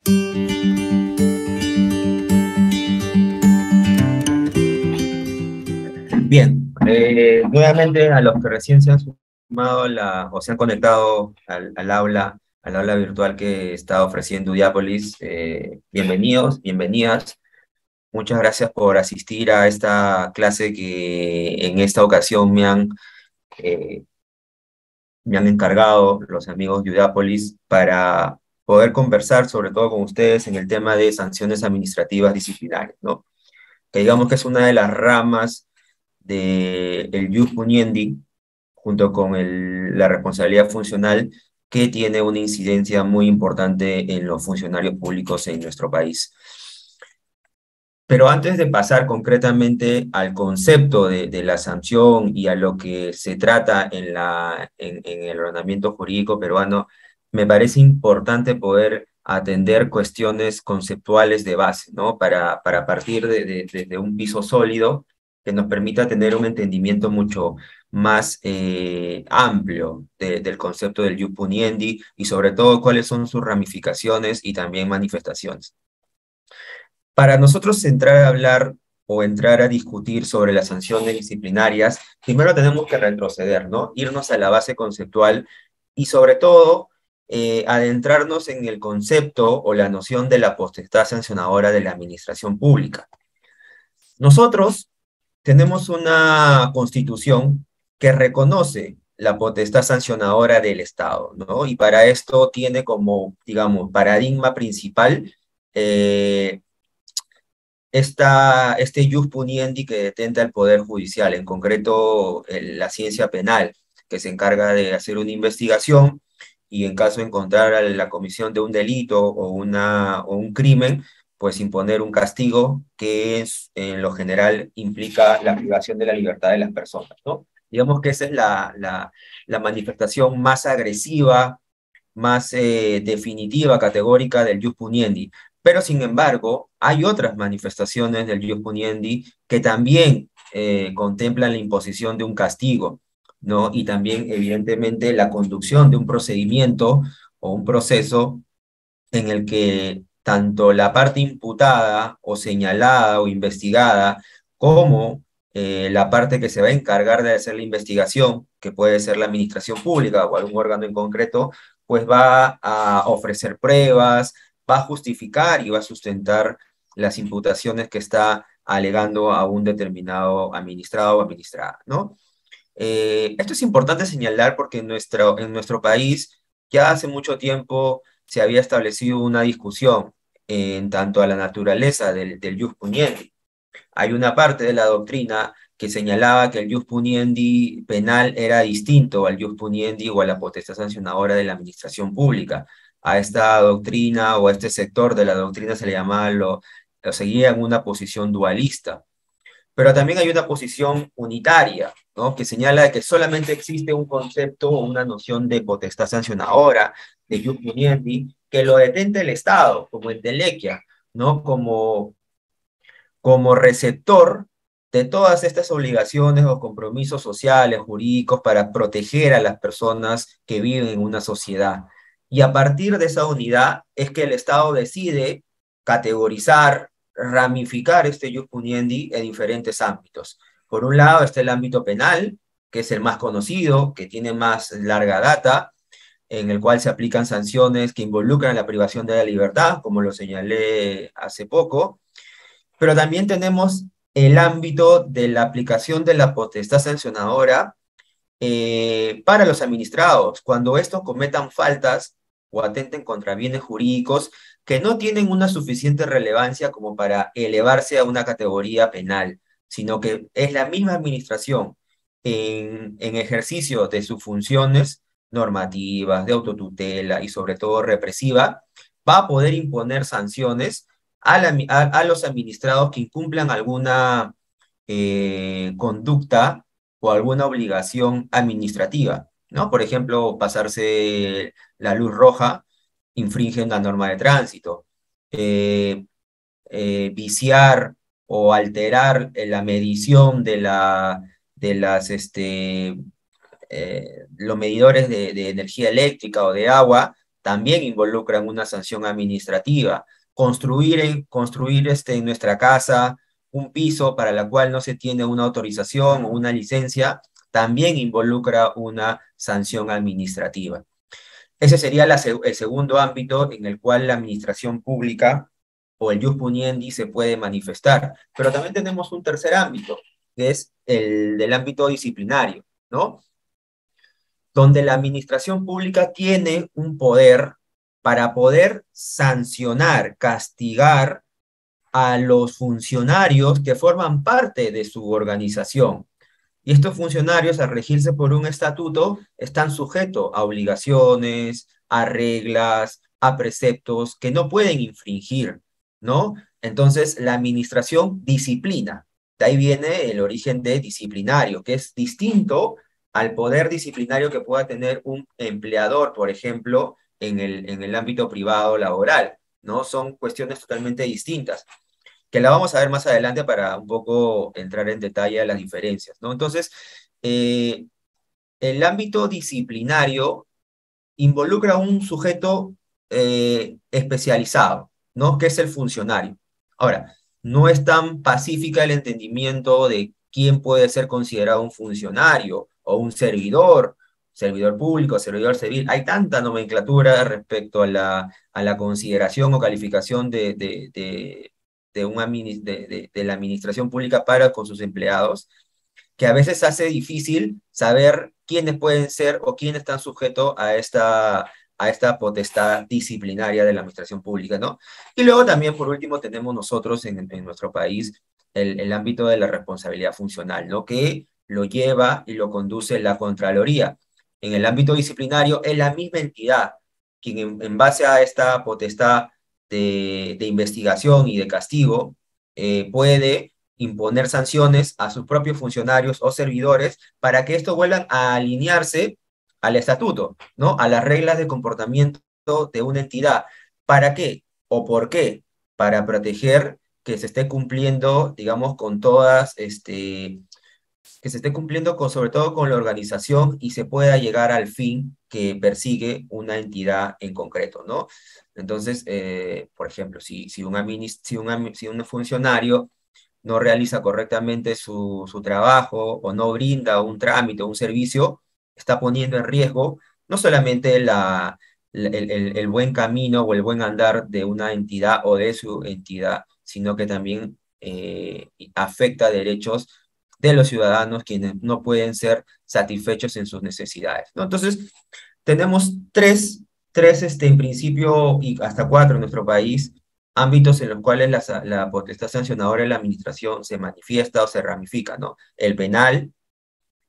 Bien, nuevamente a los que recién se han sumado o se han conectado al aula virtual que está ofreciendo Diápolis, bienvenidos, bienvenidas. Muchas gracias por asistir a esta clase que en esta ocasión eh, me han encargado los amigos de Udiápolis para poder conversar sobre todo con ustedes en el tema de sanciones administrativas disciplinarias, ¿no? Que digamos que es una de las ramas del Ius Puniendi, junto con la responsabilidad funcional, que tiene una incidencia muy importante en los funcionarios públicos en nuestro país. Pero antes de pasar concretamente al concepto de la sanción y a lo que se trata en el ordenamiento jurídico peruano, me parece importante poder atender cuestiones conceptuales de base, ¿no? Para partir de un piso sólido que nos permita tener un entendimiento mucho más amplio del concepto del ius puniendi y sobre todo cuáles son sus ramificaciones y también manifestaciones. Para nosotros entrar a hablar o entrar a discutir sobre las sanciones disciplinarias, primero tenemos que retroceder, ¿no? Irnos a la base conceptual y sobre todo adentrarnos en el concepto o la noción de la potestad sancionadora de la administración pública. Nosotros tenemos una constitución que reconoce la potestad sancionadora del Estado, ¿no? Y para esto tiene como, digamos, paradigma principal este ius puniendi que detenta el Poder Judicial, en concreto la ciencia penal, que se encarga de hacer una investigación y en caso de encontrar a la comisión de un delito o un crimen, pues imponer un castigo que en lo general implica la privación de la libertad de las personas, ¿no? Digamos que esa es la manifestación más agresiva, más definitiva, categórica del ius puniendi. Pero sin embargo, hay otras manifestaciones del ius puniendi que también contemplan la imposición de un castigo, ¿no? Y también, evidentemente, la conducción de un procedimiento o un proceso en el que tanto la parte imputada o señalada o investigada como la parte que se va a encargar de hacer la investigación, que puede ser la administración pública o algún órgano en concreto, pues va a ofrecer pruebas, va a justificar y va a sustentar las imputaciones que está alegando a un determinado administrado o administrada, ¿no? Esto es importante señalar porque en nuestro país ya hace mucho tiempo se había establecido una discusión en tanto a la naturaleza del ius puniendi. Hay una parte de la doctrina que señalaba que el ius puniendi penal era distinto al ius puniendi o a la potestad sancionadora de la administración pública. A esta doctrina o a este sector de la doctrina se le llamaba lo seguía en una posición dualista. Pero también hay una posición unitaria, ¿no? Que señala que solamente existe un concepto o una noción de potestad sancionadora, de ius puniendi, que lo detenta el Estado, como entelequia, ¿no? Como receptor de todas estas obligaciones o compromisos sociales, jurídicos, para proteger a las personas que viven en una sociedad. Y a partir de esa unidad es que el Estado decide categorizar, ramificar este ius puniendi en diferentes ámbitos. Por un lado está el ámbito penal, que es el más conocido, que tiene más larga data, en el cual se aplican sanciones que involucran la privación de la libertad, como lo señalé hace poco, pero también tenemos el ámbito de la aplicación de la potestad sancionadora para los administrados, cuando estos cometan faltas o atenten contra bienes jurídicos que no tienen una suficiente relevancia como para elevarse a una categoría penal, sino que es la misma administración en ejercicio de sus funciones normativas, de autotutela y sobre todo represiva, va a poder imponer sanciones a los administrados que incumplan alguna conducta o alguna obligación administrativa, ¿no? Por ejemplo, pasarse la luz roja infringe una norma de tránsito. Eh, Viciar o alterar la medición los medidores de energía eléctrica o de agua, también involucran una sanción administrativa. Construir en nuestra casa un piso para la cual no se tiene una autorización o una licencia, también involucra una sanción administrativa. Ese sería el segundo ámbito en el cual la administración pública o el jus puniendi se puede manifestar. Pero también tenemos un tercer ámbito, que es el del ámbito disciplinario, ¿no? Donde la administración pública tiene un poder para poder sancionar, castigar a los funcionarios que forman parte de su organización. Y estos funcionarios, al regirse por un estatuto, están sujetos a obligaciones, a reglas, a preceptos que no pueden infringir, ¿no? Entonces, la administración disciplina. De ahí viene el origen de disciplinario, que es distinto al poder disciplinario que pueda tener un empleador, por ejemplo, en el ámbito privado laboral, ¿no? Son cuestiones totalmente distintas que la vamos a ver más adelante para un poco entrar en detalle a las diferencias, ¿no? Entonces, eh, el ámbito disciplinario involucra a un sujeto especializado, ¿no? Que es el funcionario. Ahora, no es tan pacífica el entendimiento de quién puede ser considerado un funcionario o un servidor público, servidor civil. Hay tanta nomenclatura respecto a la consideración o calificación de la administración pública para con sus empleados, que a veces hace difícil saber quiénes pueden ser o quiénes están sujetos a esta potestad disciplinaria de la administración pública, ¿no? Y luego también, por último, tenemos nosotros en nuestro país el ámbito de la responsabilidad funcional, ¿no? Que lo lleva y lo conduce la Contraloría. En el ámbito disciplinario es la misma entidad quien en base a esta potestad de investigación y de castigo puede imponer sanciones a sus propios funcionarios o servidores para que estos vuelvan a alinearse al estatuto, ¿no? A las reglas de comportamiento de una entidad. ¿Para qué? ¿O por qué? Para proteger que se esté cumpliendo, digamos, con todas, que se esté cumpliendo con, sobre todo con la organización y se pueda llegar al fin que persigue una entidad en concreto, ¿no? Entonces, por ejemplo, si un funcionario no realiza correctamente su trabajo o no brinda un trámite o un servicio, está poniendo en riesgo no solamente el buen camino o el buen andar de una entidad o de su entidad, sino que también afecta derechos de los ciudadanos quienes no pueden ser satisfechos en sus necesidades, ¿no? Entonces, tenemos en principio, y hasta cuatro en nuestro país, ámbitos en los cuales la potestad sancionadora de la administración se manifiesta o se ramifica, ¿no? El penal,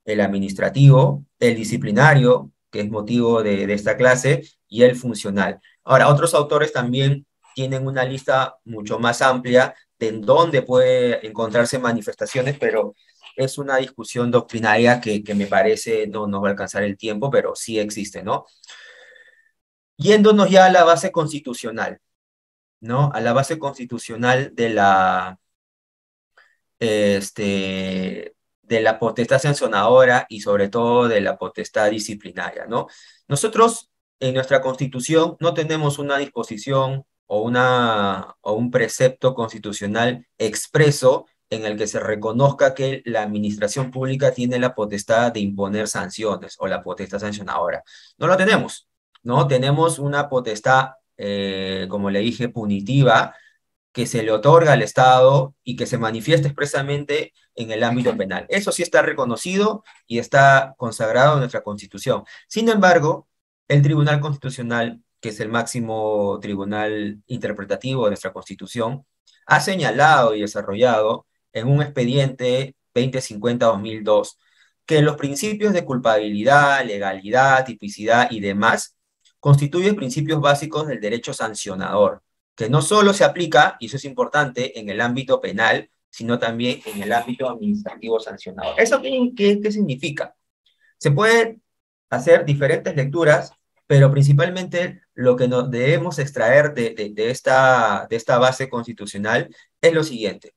el administrativo, el disciplinario, que es motivo de esta clase, y el funcional. Ahora, otros autores también tienen una lista mucho más amplia de en dónde puede encontrarse manifestaciones, pero es una discusión doctrinaria que me parece no nos va a alcanzar el tiempo, pero sí existe, ¿no? Yéndonos ya a la base constitucional, ¿no? A la base constitucional de la potestad sancionadora y sobre todo de la potestad disciplinaria, ¿no? Nosotros en nuestra Constitución no tenemos una disposición o un precepto constitucional expreso en el que se reconozca que la administración pública tiene la potestad de imponer sanciones o la potestad sancionadora. No lo tenemos, ¿no? Tenemos una potestad, como le dije, punitiva, que se le otorga al Estado y que se manifiesta expresamente en el ámbito penal. Eso sí está reconocido y está consagrado en nuestra Constitución. Sin embargo, el Tribunal Constitucional, que es el máximo tribunal interpretativo de nuestra Constitución, ha señalado y desarrollado en un expediente 2050-2002 que los principios de culpabilidad, legalidad, tipicidad y demás constituyen principios básicos del derecho sancionador, que no solo se aplica, y eso es importante, en el ámbito penal, sino también en el ámbito administrativo sancionador. ¿Eso qué significa? Se pueden hacer diferentes lecturas, pero principalmente lo que nos debemos extraer de esta base constitucional es lo siguiente,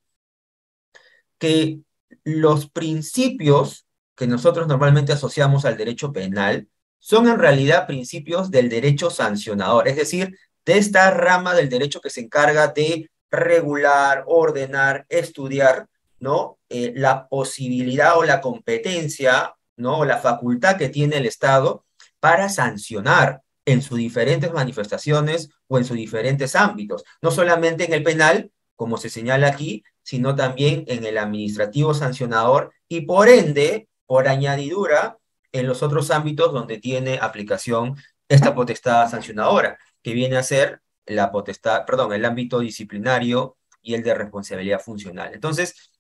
que los principios que nosotros normalmente asociamos al derecho penal son en realidad principios del derecho sancionador, es decir, de esta rama del derecho que se encarga de regular, ordenar, estudiar, ¿no? La posibilidad o la competencia, ¿no? O la facultad que tiene el Estado para sancionar en sus diferentes manifestaciones o en sus diferentes ámbitos, no solamente en el penal, como se señala aquí, sino también en el administrativo sancionador y por ende, por añadidura, en los otros ámbitos donde tiene aplicación esta potestad sancionadora, que viene a ser la potestad, perdón, el ámbito disciplinario y el de responsabilidad funcional. Entonces,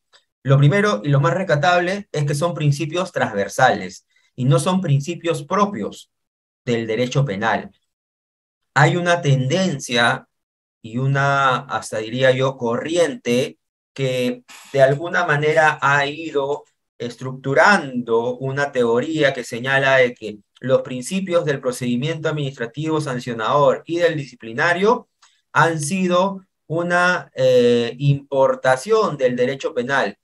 lo primero y lo más rescatable es que son principios transversales y no son principios propios del derecho penal. Hay una tendencia y una, hasta diría yo, corriente que de alguna manera ha ido estructurando una teoría que señala de que los principios del procedimiento administrativo sancionador y del disciplinario han sido una importación del derecho penal,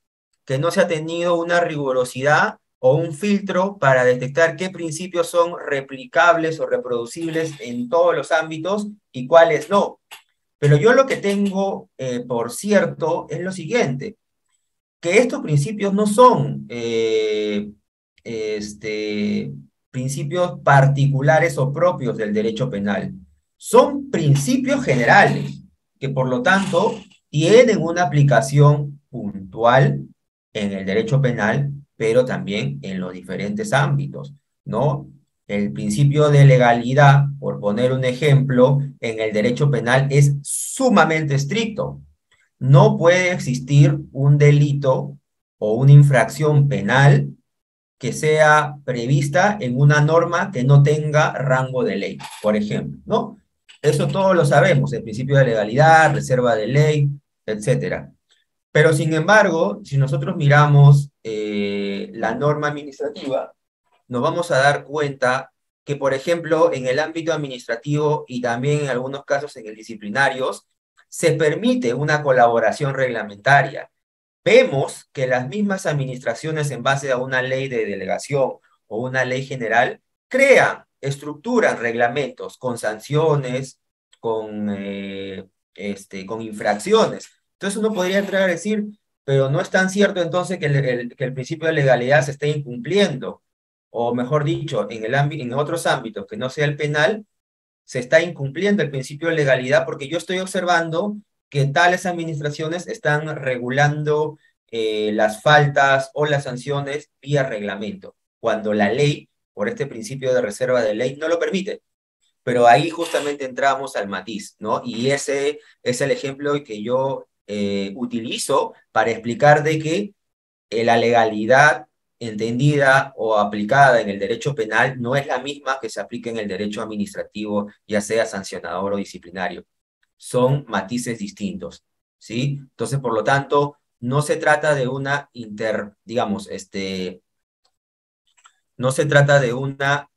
que no se ha tenido una rigurosidad o un filtro para detectar qué principios son replicables o reproducibles en todos los ámbitos y cuáles no. Pero yo lo que tengo por cierto es lo siguiente, que estos principios no son este, principios particulares o propios del derecho penal, son principios generales, que por lo tanto tienen una aplicación puntual en el derecho penal, pero también en los diferentes ámbitos, ¿no? El principio de legalidad, por poner un ejemplo, en el derecho penal es sumamente estricto. No puede existir un delito o una infracción penal que sea prevista en una norma que no tenga rango de ley, por ejemplo, ¿no? Eso todos lo sabemos, el principio de legalidad, reserva de ley, etcétera. Pero sin embargo, si nosotros miramos la norma administrativa, nos vamos a dar cuenta que, por ejemplo, en el ámbito administrativo y también en algunos casos en el disciplinarios, se permite una colaboración reglamentaria. Vemos que las mismas administraciones en base a una ley de delegación o una ley general crean, estructuran reglamentos con sanciones, con, con infracciones. Entonces uno podría entrar a decir, pero no es tan cierto entonces que que el principio de legalidad se esté incumpliendo, o mejor dicho, en en otros ámbitos que no sea el penal, se está incumpliendo el principio de legalidad porque yo estoy observando que tales administraciones están regulando las faltas o las sanciones vía reglamento, cuando la ley, por este principio de reserva de ley, no lo permite. Pero ahí justamente entramos al matiz, ¿no? Y ese es el ejemplo que yo utilizo para explicar de que la legalidad entendida o aplicada en el derecho penal no es la misma que se aplica en el derecho administrativo, ya sea sancionador o disciplinario. Son matices distintos, ¿sí? Entonces, por lo tanto, no se trata de una digamos, no se trata de una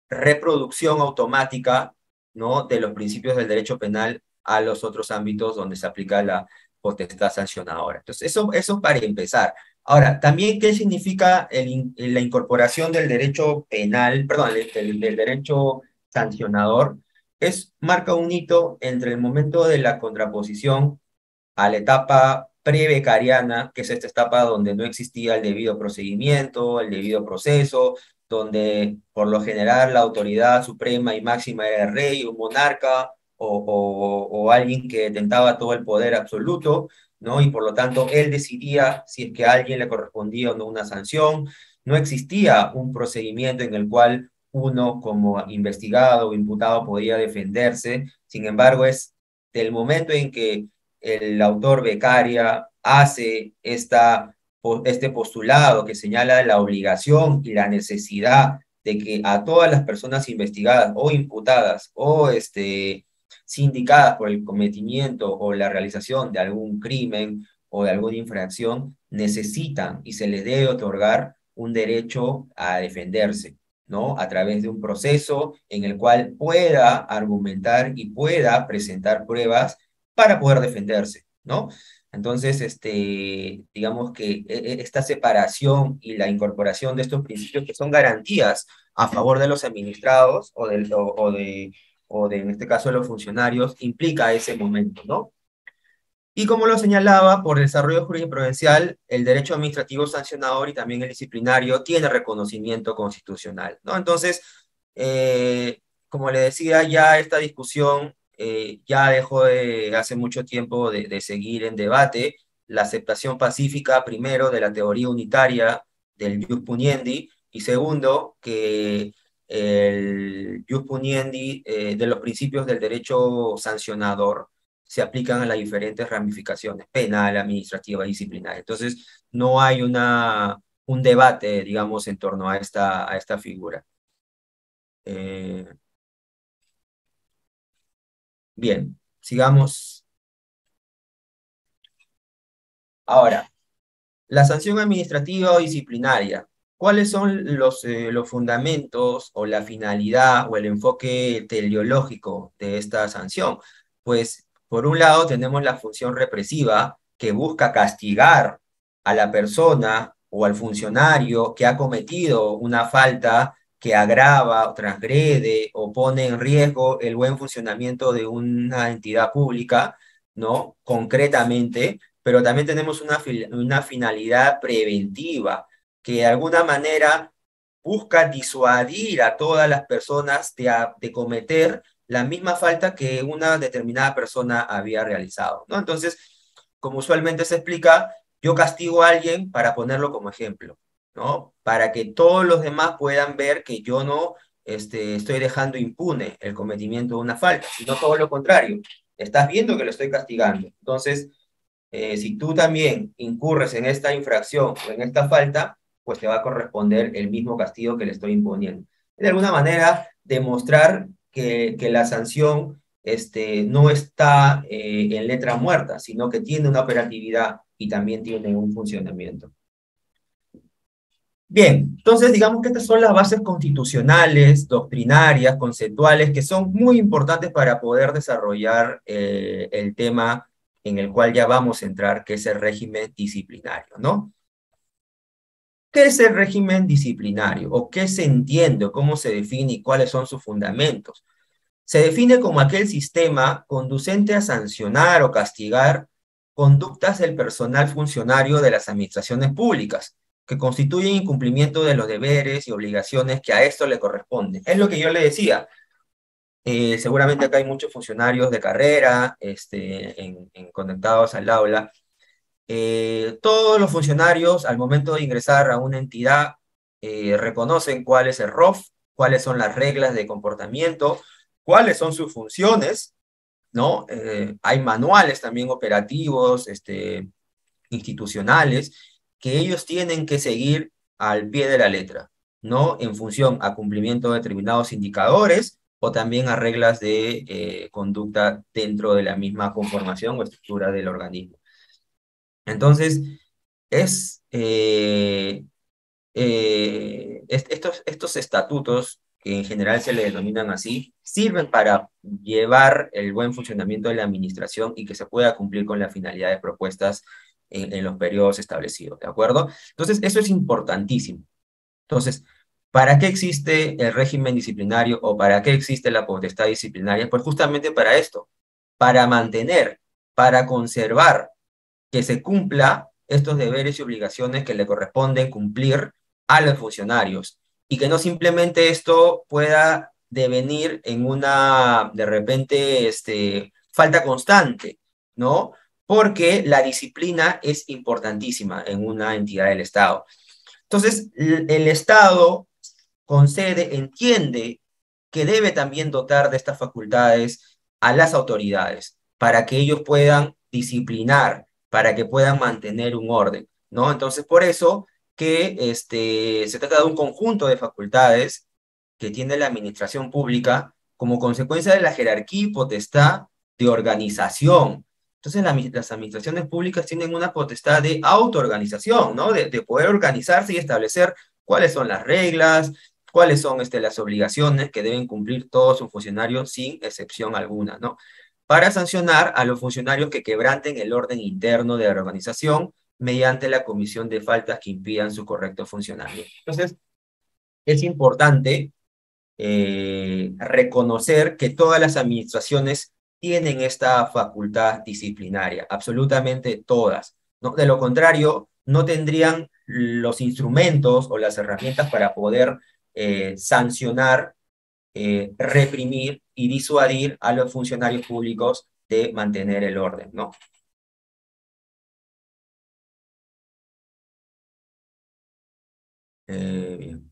reproducción automática, ¿no? De los principios del derecho penal a los otros ámbitos donde se aplica la potestad sancionadora. Entonces, eso para empezar. Ahora, también, ¿qué significa la incorporación del derecho penal, perdón, del derecho sancionador? Marca un hito entre el momento de la contraposición a la etapa prebecariana, que es esta etapa donde no existía el debido procedimiento, el debido proceso, donde por lo general la autoridad suprema y máxima era el rey, un monarca o alguien que detentaba todo el poder absoluto, ¿no? Y por lo tanto él decidía si es que a alguien le correspondía o no una sanción. No existía un procedimiento en el cual uno como investigado o imputado podía defenderse. Sin embargo, es del momento en que el autor Beccaria hace este postulado que señala la obligación y la necesidad de que a todas las personas investigadas o imputadas o sindicadas por el cometimiento o la realización de algún crimen o de alguna infracción necesitan y se les debe otorgar un derecho a defenderse, ¿no? A través de un proceso en el cual pueda argumentar y pueda presentar pruebas para poder defenderse, ¿no? Entonces, digamos que esta separación y la incorporación de estos principios que son garantías a favor de los administrados o de, en este caso, de los funcionarios, implica ese momento, ¿no? Y como lo señalaba, por desarrollo jurisprudencial, el derecho administrativo sancionador y también el disciplinario tiene reconocimiento constitucional, ¿no? Entonces, como le decía, ya esta discusión ya dejó de hace mucho tiempo de seguir en debate. La aceptación pacífica, primero, de la teoría unitaria del jus puniendi, y segundo, que el jus puniendi de los principios del derecho sancionador se aplican a las diferentes ramificaciones, penal, administrativa, disciplinaria. Entonces, no hay un debate, digamos, en torno a esta figura. Eh, bien, sigamos. Ahora, la sanción administrativa o disciplinaria. ¿Cuáles son los fundamentos o la finalidad o el enfoque teleológico de esta sanción? Pues, por un lado, tenemos la función represiva que busca castigar a la persona o al funcionario que ha cometido una falta que agrava o transgrede o pone en riesgo el buen funcionamiento de una entidad pública, ¿no? Concretamente, pero también tenemos una finalidad preventiva que de alguna manera busca disuadir a todas las personas de cometer la misma falta que una determinada persona había realizado, ¿no? Entonces, como usualmente se explica, yo castigo a alguien para ponerlo como ejemplo, ¿no? Para que todos los demás puedan ver que yo no estoy dejando impune el cometimiento de una falta, sino todo lo contrario. Estás viendo que lo estoy castigando. Entonces, si tú también incurres en esta infracción o en esta falta, pues te va a corresponder el mismo castigo que le estoy imponiendo. De alguna manera, demostrar que la sanción no está en letra muerta, sino que tiene una operatividad y también tiene un funcionamiento. Bien, entonces digamos que estas son las bases constitucionales, doctrinarias, conceptuales, que son muy importantes para poder desarrollar el tema en el cual ya vamos a entrar, que es el régimen disciplinario, ¿no? ¿Qué es el régimen disciplinario? ¿O qué se entiende? ¿Cómo se define y cuáles son sus fundamentos? Se define como aquel sistema conducente a sancionar o castigar conductas del personal funcionario de las administraciones públicas, que constituyen incumplimiento de los deberes y obligaciones que a esto le corresponden. Es lo que yo le decía. Seguramente acá hay muchos funcionarios de carrera conectados al aula. Todos los funcionarios, al momento de ingresar a una entidad, reconocen cuál es el ROF, cuáles son las reglas de comportamiento, cuáles son sus funciones, ¿no? Hay manuales también operativos, institucionales, que ellos tienen que seguir al pie de la letra, ¿no? En función a cumplimiento de determinados indicadores o también a reglas de conducta dentro de la misma conformación o estructura del organismo. Entonces, es, estos estatutos, que en general se le denominan así, sirven para llevar el buen funcionamiento de la administración y que se pueda cumplir con las finalidades propuestas en los periodos establecidos, ¿de acuerdo? Entonces, eso es importantísimo. Entonces, ¿para qué existe el régimen disciplinario o para qué existe la potestad disciplinaria? Pues justamente para esto, para mantener, para conservar que se cumpla estos deberes y obligaciones que le corresponden cumplir a los funcionarios y que no simplemente esto pueda devenir en una, de repente, falta constante, ¿no? Porque la disciplina es importantísima en una entidad del Estado. Entonces, el Estado concede, entiende que debe también dotar de estas facultades a las autoridades para que ellos puedan disciplinar, para que puedan mantener un orden, ¿no? Entonces, por eso que se trata de un conjunto de facultades que tiene la administración pública como consecuencia de la jerarquía y potestad de organización. Entonces, las administraciones públicas tienen una potestad de autoorganización, ¿no? De poder organizarse y establecer cuáles son las reglas, cuáles son las obligaciones que deben cumplir todos sus funcionarios sin excepción alguna, ¿no? Para sancionar a los funcionarios que quebranten el orden interno de la organización mediante la comisión de faltas que impidan su correcto funcionamiento. Entonces, es importante reconocer que todas las administraciones tienen esta facultad disciplinaria, absolutamente todas, ¿no? De lo contrario, no tendrían los instrumentos o las herramientas para poder sancionar, reprimir y disuadir a los funcionarios públicos de mantener el orden, ¿no? Bien.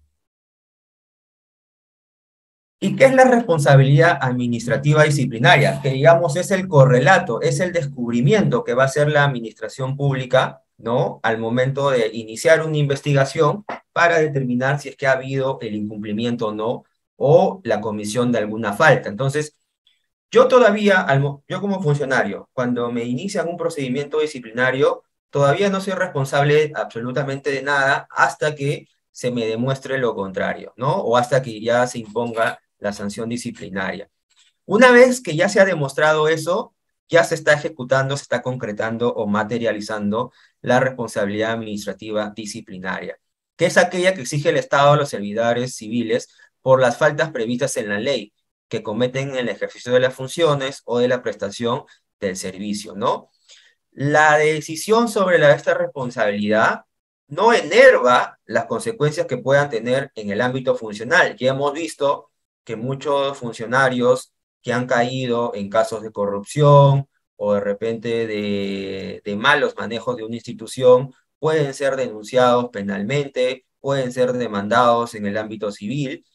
¿Y qué es la responsabilidad administrativa disciplinaria? Que digamos es el correlato, es el descubrimiento que va a hacer la administración pública, ¿no? Al momento de iniciar una investigación para determinar si es que ha habido el incumplimiento o no, o la comisión de alguna falta. Entonces, yo todavía, yo como funcionario, cuando me inician un procedimiento disciplinario, todavía no soy responsable absolutamente de nada hasta que se me demuestre lo contrario, ¿no? O hasta que ya se imponga la sanción disciplinaria. Una vez que ya se ha demostrado eso, ya se está ejecutando, se está concretando o materializando la responsabilidad administrativa disciplinaria, que es aquella que exige el Estado a los servidores civiles por las faltas previstas en la ley que cometen en el ejercicio de las funciones o de la prestación del servicio, ¿no? La decisión sobre esta responsabilidad no enerva las consecuencias que puedan tener en el ámbito funcional. Ya hemos visto que muchos funcionarios que han caído en casos de corrupción o de repente de malos manejos de una institución pueden ser denunciados penalmente, pueden ser demandados en el ámbito civil,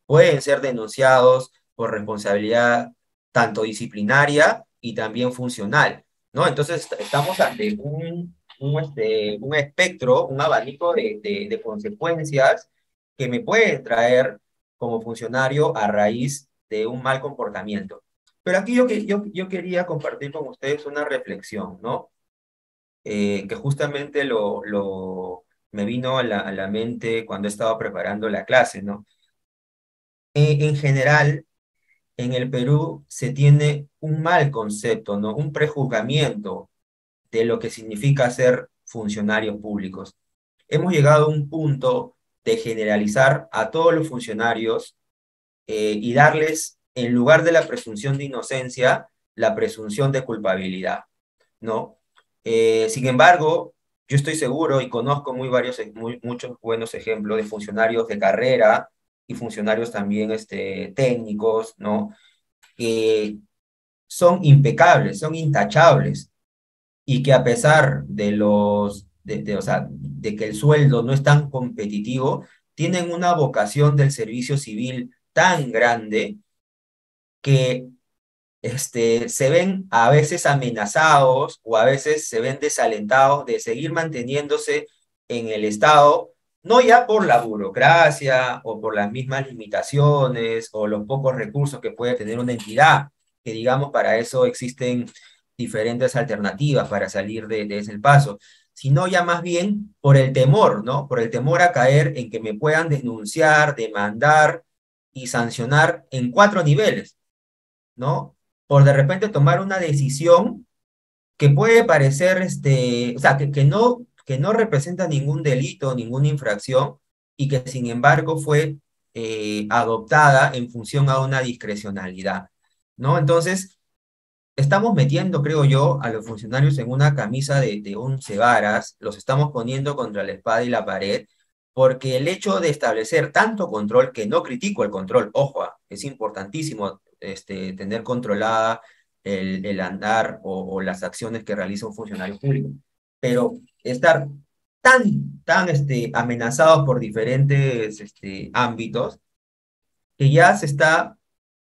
pueden ser denunciados por responsabilidad tanto disciplinaria y también funcional, ¿no? Entonces estamos ante un espectro, un abanico de consecuencias que me pueden traer como funcionario a raíz de un mal comportamiento. Pero aquí yo quería compartir con ustedes una reflexión, ¿no? Que justamente me vino a la mente cuando estaba preparando la clase, ¿no? En general, en el Perú se tiene un mal concepto, ¿no? Un prejuzgamiento de lo que significa ser funcionarios públicos. Hemos llegado a un punto de generalizar a todos los funcionarios y darles, en lugar de la presunción de inocencia, la presunción de culpabilidad, ¿no? Sin embargo, yo estoy seguro y conozco muchos buenos ejemplos de funcionarios de carrera y funcionarios también técnicos, ¿no? Que son impecables, son intachables, y que a pesar o sea, de que el sueldo no es tan competitivo, tienen una vocación del servicio civil tan grande que se ven a veces amenazados o a veces se ven desalentados de seguir manteniéndose en el Estado, no ya por la burocracia o por las mismas limitaciones o los pocos recursos que puede tener una entidad, que digamos para eso existen diferentes alternativas para salir de ese paso, sino ya más bien por el temor, ¿no? Por el temor a caer en que me puedan denunciar, demandar y sancionar en 4 niveles, ¿no? Por de repente tomar una decisión que puede parecer, o sea, que no representa ningún delito, ninguna infracción, y que sin embargo fue adoptada en función a una discrecionalidad, ¿no? Entonces, estamos metiendo, creo yo, a los funcionarios en una camisa de 11 varas, los estamos poniendo contra la espada y la pared, porque el hecho de establecer tanto control, que no critico el control, ojo, es importantísimo tener controlada el andar o las acciones que realiza un funcionario público, pero estar tan amenazados por diferentes ámbitos, que ya se está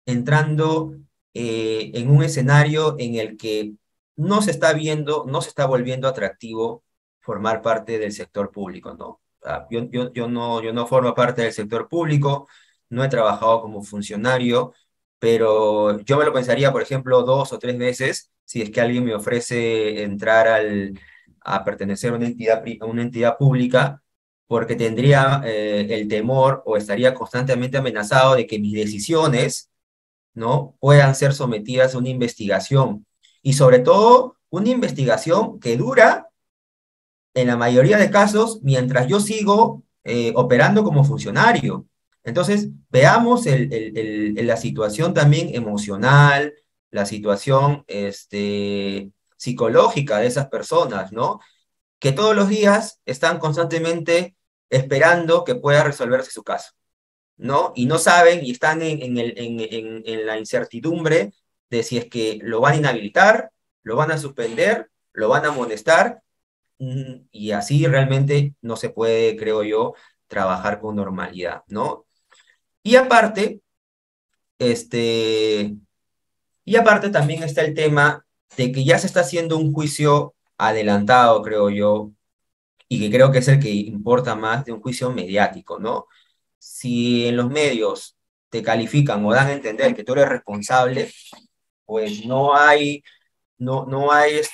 entrando en un escenario en el que no se está viendo, no se está volviendo atractivo formar parte del sector público, ¿no? Yo no formo parte del sector público, no he trabajado como funcionario, pero yo me lo pensaría, por ejemplo, 2 o 3 veces si es que alguien me ofrece entrar a pertenecer a una entidad pública, porque tendría el temor o estaría constantemente amenazado de que mis decisiones, ¿no? Puedan ser sometidas a una investigación. Y sobre todo, una investigación que dura, en la mayoría de casos, mientras yo sigo operando como funcionario. Entonces, veamos la situación también emocional, la situación psicológica de esas personas, ¿no? Que todos los días están constantemente esperando que pueda resolverse su caso, ¿no? Y no saben y están en la incertidumbre de si es que lo van a inhabilitar, lo van a suspender, lo van a amonestar, y así realmente no se puede, creo yo, trabajar con normalidad, ¿no? Y aparte, este, y aparte también está el tema de que ya se está haciendo un juicio adelantado, creo yo, y que creo que es el que importa más de un juicio mediático, ¿no? Si en los medios te califican o dan a entender que tú eres responsable, pues no hay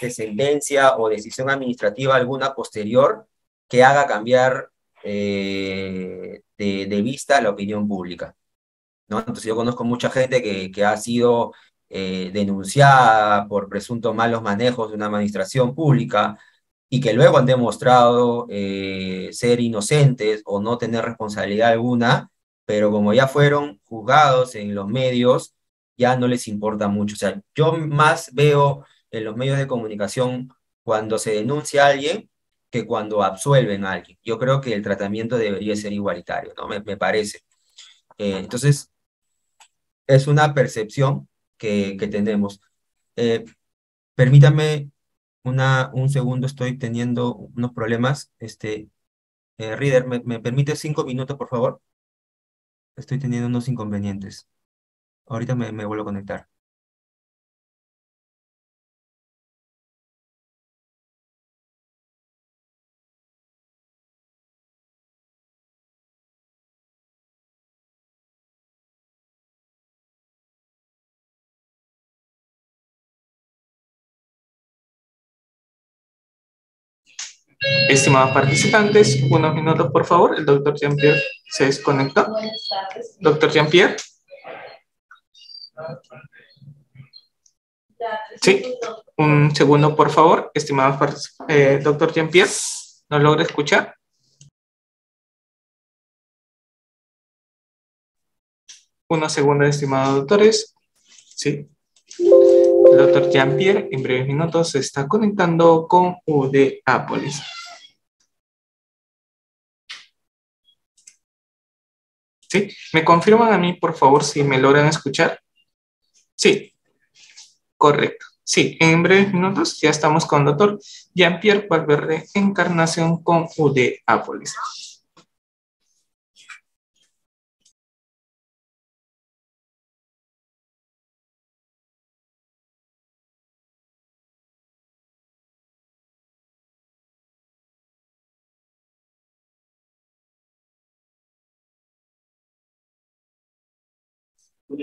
sentencia o decisión administrativa alguna posterior que haga cambiar de vista la opinión pública, ¿no? Entonces yo conozco mucha gente que ha sido denunciada por presuntos malos manejos de una administración pública y que luego han demostrado ser inocentes o no tener responsabilidad alguna, pero como ya fueron juzgados en los medios, ya no les importa mucho. O sea, yo más veo en los medios de comunicación cuando se denuncia a alguien que cuando absuelven a alguien. Yo creo que el tratamiento debería ser igualitario, ¿no? Me parece. Entonces, es una percepción que tenemos. Eh, Permítame un segundo, estoy teniendo unos problemas. Reader, ¿me permite 5 minutos, por favor? Estoy teniendo unos inconvenientes. Ahorita me vuelvo a conectar. Estimados participantes, unos minutos por favor. El doctor Jean-Pierre se desconectó. Doctor Jean-Pierre. Sí, un segundo por favor. Estimados participantes, doctor Jean-Pierre, ¿no logra escuchar? Unos segundos, estimados doctores. Sí. El doctor Jean-Pierre en breves minutos se está conectando con UD Apolis. ¿Sí? ¿Me confirman a mí, por favor, si me logran escuchar? Sí, correcto. Sí, en breves minutos ya estamos con el doctor Jean-Pierre Valverde, Encarnación con UD Apolis.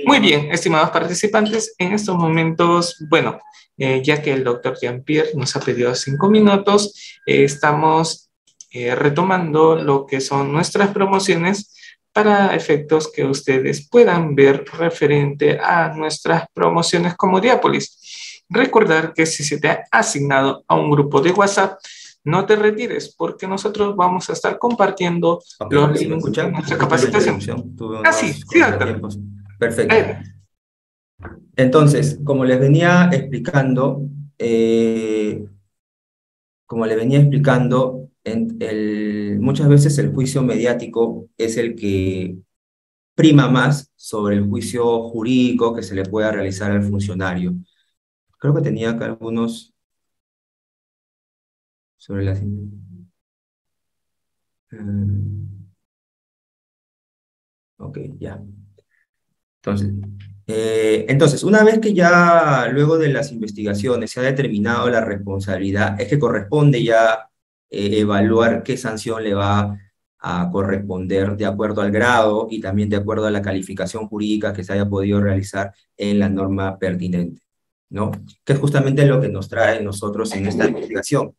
Muy bien, estimados participantes, en estos momentos, bueno, ya que el doctor Jean-Pierre nos ha pedido 5 minutos, estamos retomando lo que son nuestras promociones para efectos que ustedes puedan ver referente a nuestras promociones como Diápolis. Recordar que si se te ha asignado a un grupo de WhatsApp, no te retires porque nosotros vamos a estar compartiendo los ¿Sí me links de escuchan? nuestra Disculpen la capacitación. interrupción, tuve Sí, unos sí, doctor. contratiempos. Perfecto. Entonces, eh, como le venía explicando, muchas veces el juicio mediático es el que prima más sobre el juicio jurídico que se le pueda realizar al funcionario. Creo que tenía acá algunos sobre las... ok, ya. Entonces, una vez que ya luego de las investigaciones se ha determinado la responsabilidad, es que corresponde ya evaluar qué sanción le va a corresponder de acuerdo al grado y también de acuerdo a la calificación jurídica que se haya podido realizar en la norma pertinente, ¿no? Que es justamente lo que nos trae nosotros en esta investigación.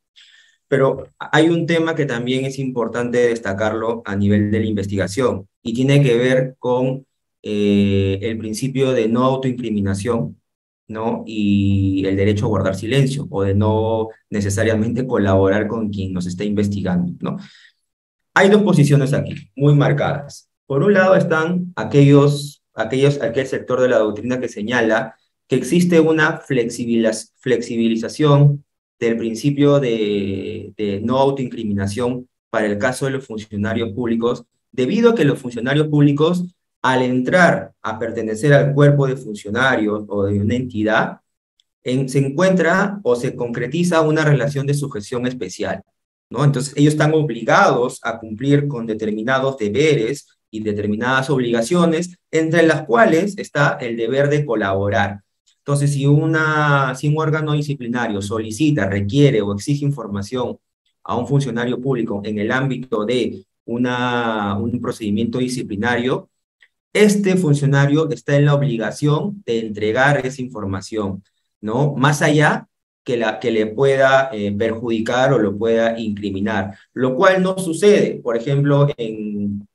Pero hay un tema que también es importante destacarlo a nivel de la investigación y tiene que ver con el principio de no autoincriminación, ¿no? Y el derecho a guardar silencio o de no necesariamente colaborar con quien nos está investigando, ¿no? Hay dos posiciones aquí, muy marcadas. Por un lado están aquel sector de la doctrina que señala que existe una flexibilización del principio de no autoincriminación para el caso de los funcionarios públicos, debido a que los funcionarios públicos, al entrar a pertenecer al cuerpo de funcionarios o de una entidad, se encuentra o se concretiza una relación de sujeción especial, ¿no? Entonces, ellos están obligados a cumplir con determinados deberes y determinadas obligaciones, entre las cuales está el deber de colaborar. Entonces, si un órgano disciplinario solicita, requiere o exige información a un funcionario público en el ámbito de un procedimiento disciplinario, este funcionario está en la obligación de entregar esa información, ¿no? Más allá que le pueda perjudicar o lo pueda incriminar, lo cual no sucede, por ejemplo, en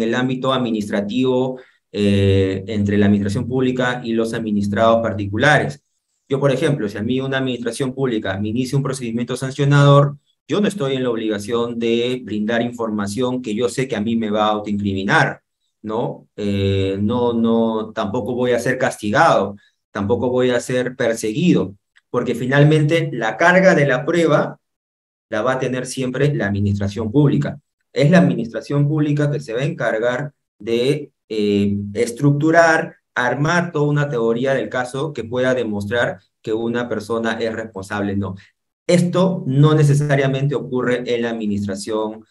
el ámbito administrativo entre la administración pública y los administrados particulares. Yo, por ejemplo, si a mí una administración pública me inicia un procedimiento sancionador, yo no estoy en la obligación de brindar información que yo sé que a mí me va a autoincriminar, ¿no? Tampoco voy a ser castigado, tampoco voy a ser perseguido, porque finalmente la carga de la prueba la va a tener siempre la administración pública. Es la administración pública que se va a encargar de estructurar, armar toda una teoría del caso que pueda demostrar que una persona es responsable, no. Esto no necesariamente ocurre en la administración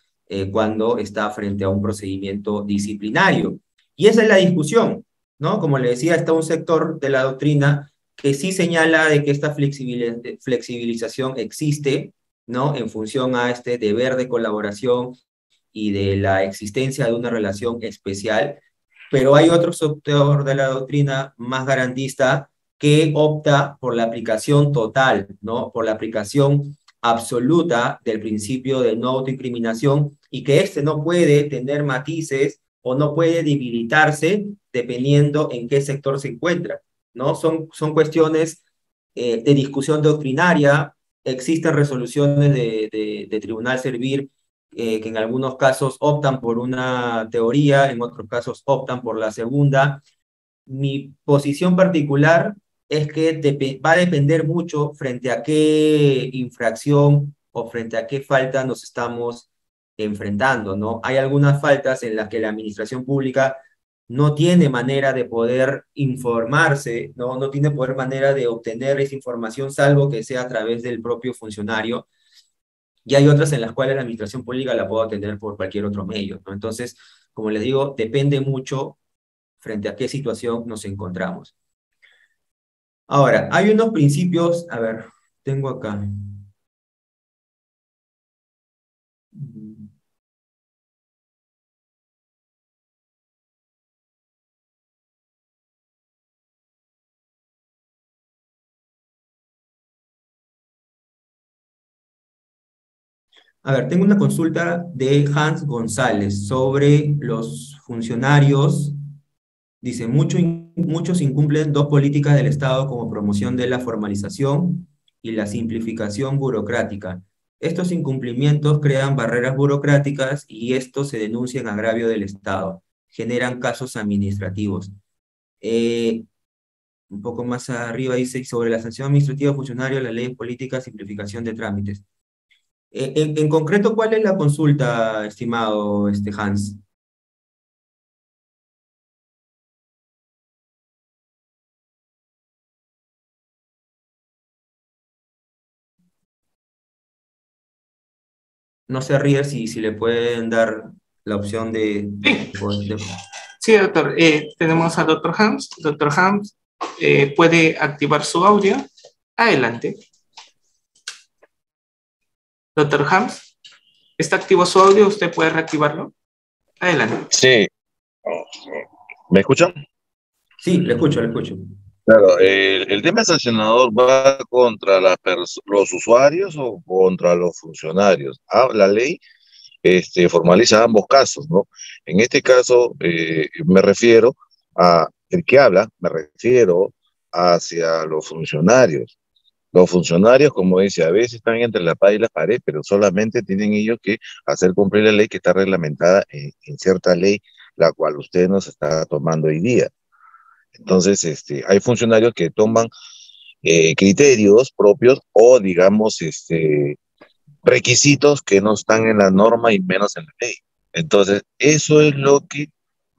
cuando está frente a un procedimiento disciplinario. Y esa es la discusión, ¿no? Como le decía, está un sector de la doctrina que sí señala de que esta flexibilización existe, ¿no? En función a este deber de colaboración y de la existencia de una relación especial, pero hay otro sector de la doctrina más garantista que opta por la aplicación total, ¿no? Por la aplicación absoluta del principio de no autoincriminación y que este no puede tener matices o no puede debilitarse dependiendo en qué sector se encuentra, ¿no? Son cuestiones de discusión doctrinaria. Existen resoluciones de Tribunal Servir que en algunos casos optan por una teoría, en otros casos optan por la segunda. Mi posición particular es que va a depender mucho frente a qué infracción o frente a qué falta nos estamos enfrentando, ¿no? Hay algunas faltas en las que la administración pública no tiene manera de poder informarse, ¿no? No tiene poder manera de obtener esa información, salvo que sea a través del propio funcionario, y hay otras en las cuales la administración pública la puede obtener por cualquier otro medio, ¿no? Entonces, como les digo, depende mucho frente a qué situación nos encontramos. Ahora, hay unos principios, a ver, tengo acá. A ver, tengo una consulta de Hans González sobre los funcionarios. Dice, muchos incumplen dos políticas del Estado como promoción de la formalización y la simplificación burocrática. Estos incumplimientos crean barreras burocráticas y estos se denuncian agravio del Estado. Generan casos administrativos. Eh, un poco más arriba dice, sobre la sanción administrativa de funcionarios, la ley de política, simplificación de trámites. En concreto, ¿cuál es la consulta, estimado Hans? No se ríe si le pueden dar la opción Sí, sí, doctor. Tenemos al doctor Hams. Doctor Hams, puede activar su audio. Adelante. Doctor Hams, ¿está activo su audio? ¿Usted puede reactivarlo? Adelante. Sí, ¿me escuchan? Sí, le escucho, le escucho. Claro, el tema sancionador va contra los usuarios o contra los funcionarios. La ley formaliza ambos casos, ¿no? En este caso me refiero a el que habla, me refiero hacia los funcionarios. Los funcionarios, como dice, a veces están entre la espada y la pared, pero solamente tienen ellos que hacer cumplir la ley que está reglamentada en cierta ley la cual usted nos está tomando hoy día. Entonces, hay funcionarios que toman criterios propios o, digamos, requisitos que no están en la norma y menos en la ley. Entonces, eso es lo que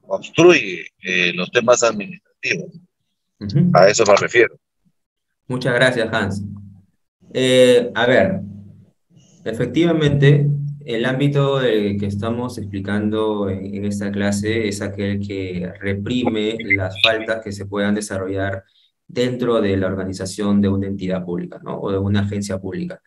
obstruye los temas administrativos. A eso me refiero. Muchas gracias, Hans. A ver, efectivamente, el ámbito del que estamos explicando en esta clase es aquel que reprime las faltas que se puedan desarrollar dentro de la organización de una entidad pública, ¿no? O de una agencia pública.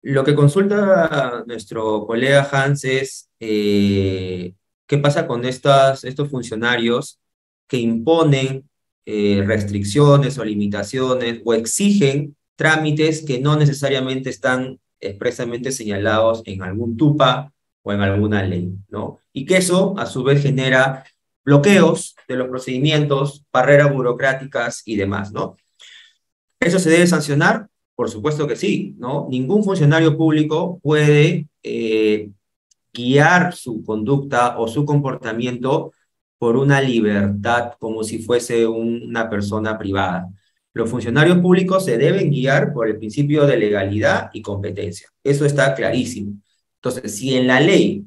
Lo que consulta nuestro colega Hans es qué pasa con estos funcionarios que imponen restricciones o limitaciones o exigen trámites que no necesariamente están expresamente señalados en algún TUPA o en alguna ley, ¿no? Y que eso, a su vez, genera bloqueos de los procedimientos, barreras burocráticas y demás, ¿no? ¿Eso se debe sancionar? Por supuesto que sí, ¿no? Ningún funcionario público puede guiar su conducta o su comportamiento por una libertad como si fuese una persona privada. Los funcionarios públicos se deben guiar por el principio de legalidad y competencia. Eso está clarísimo. Entonces, si en la ley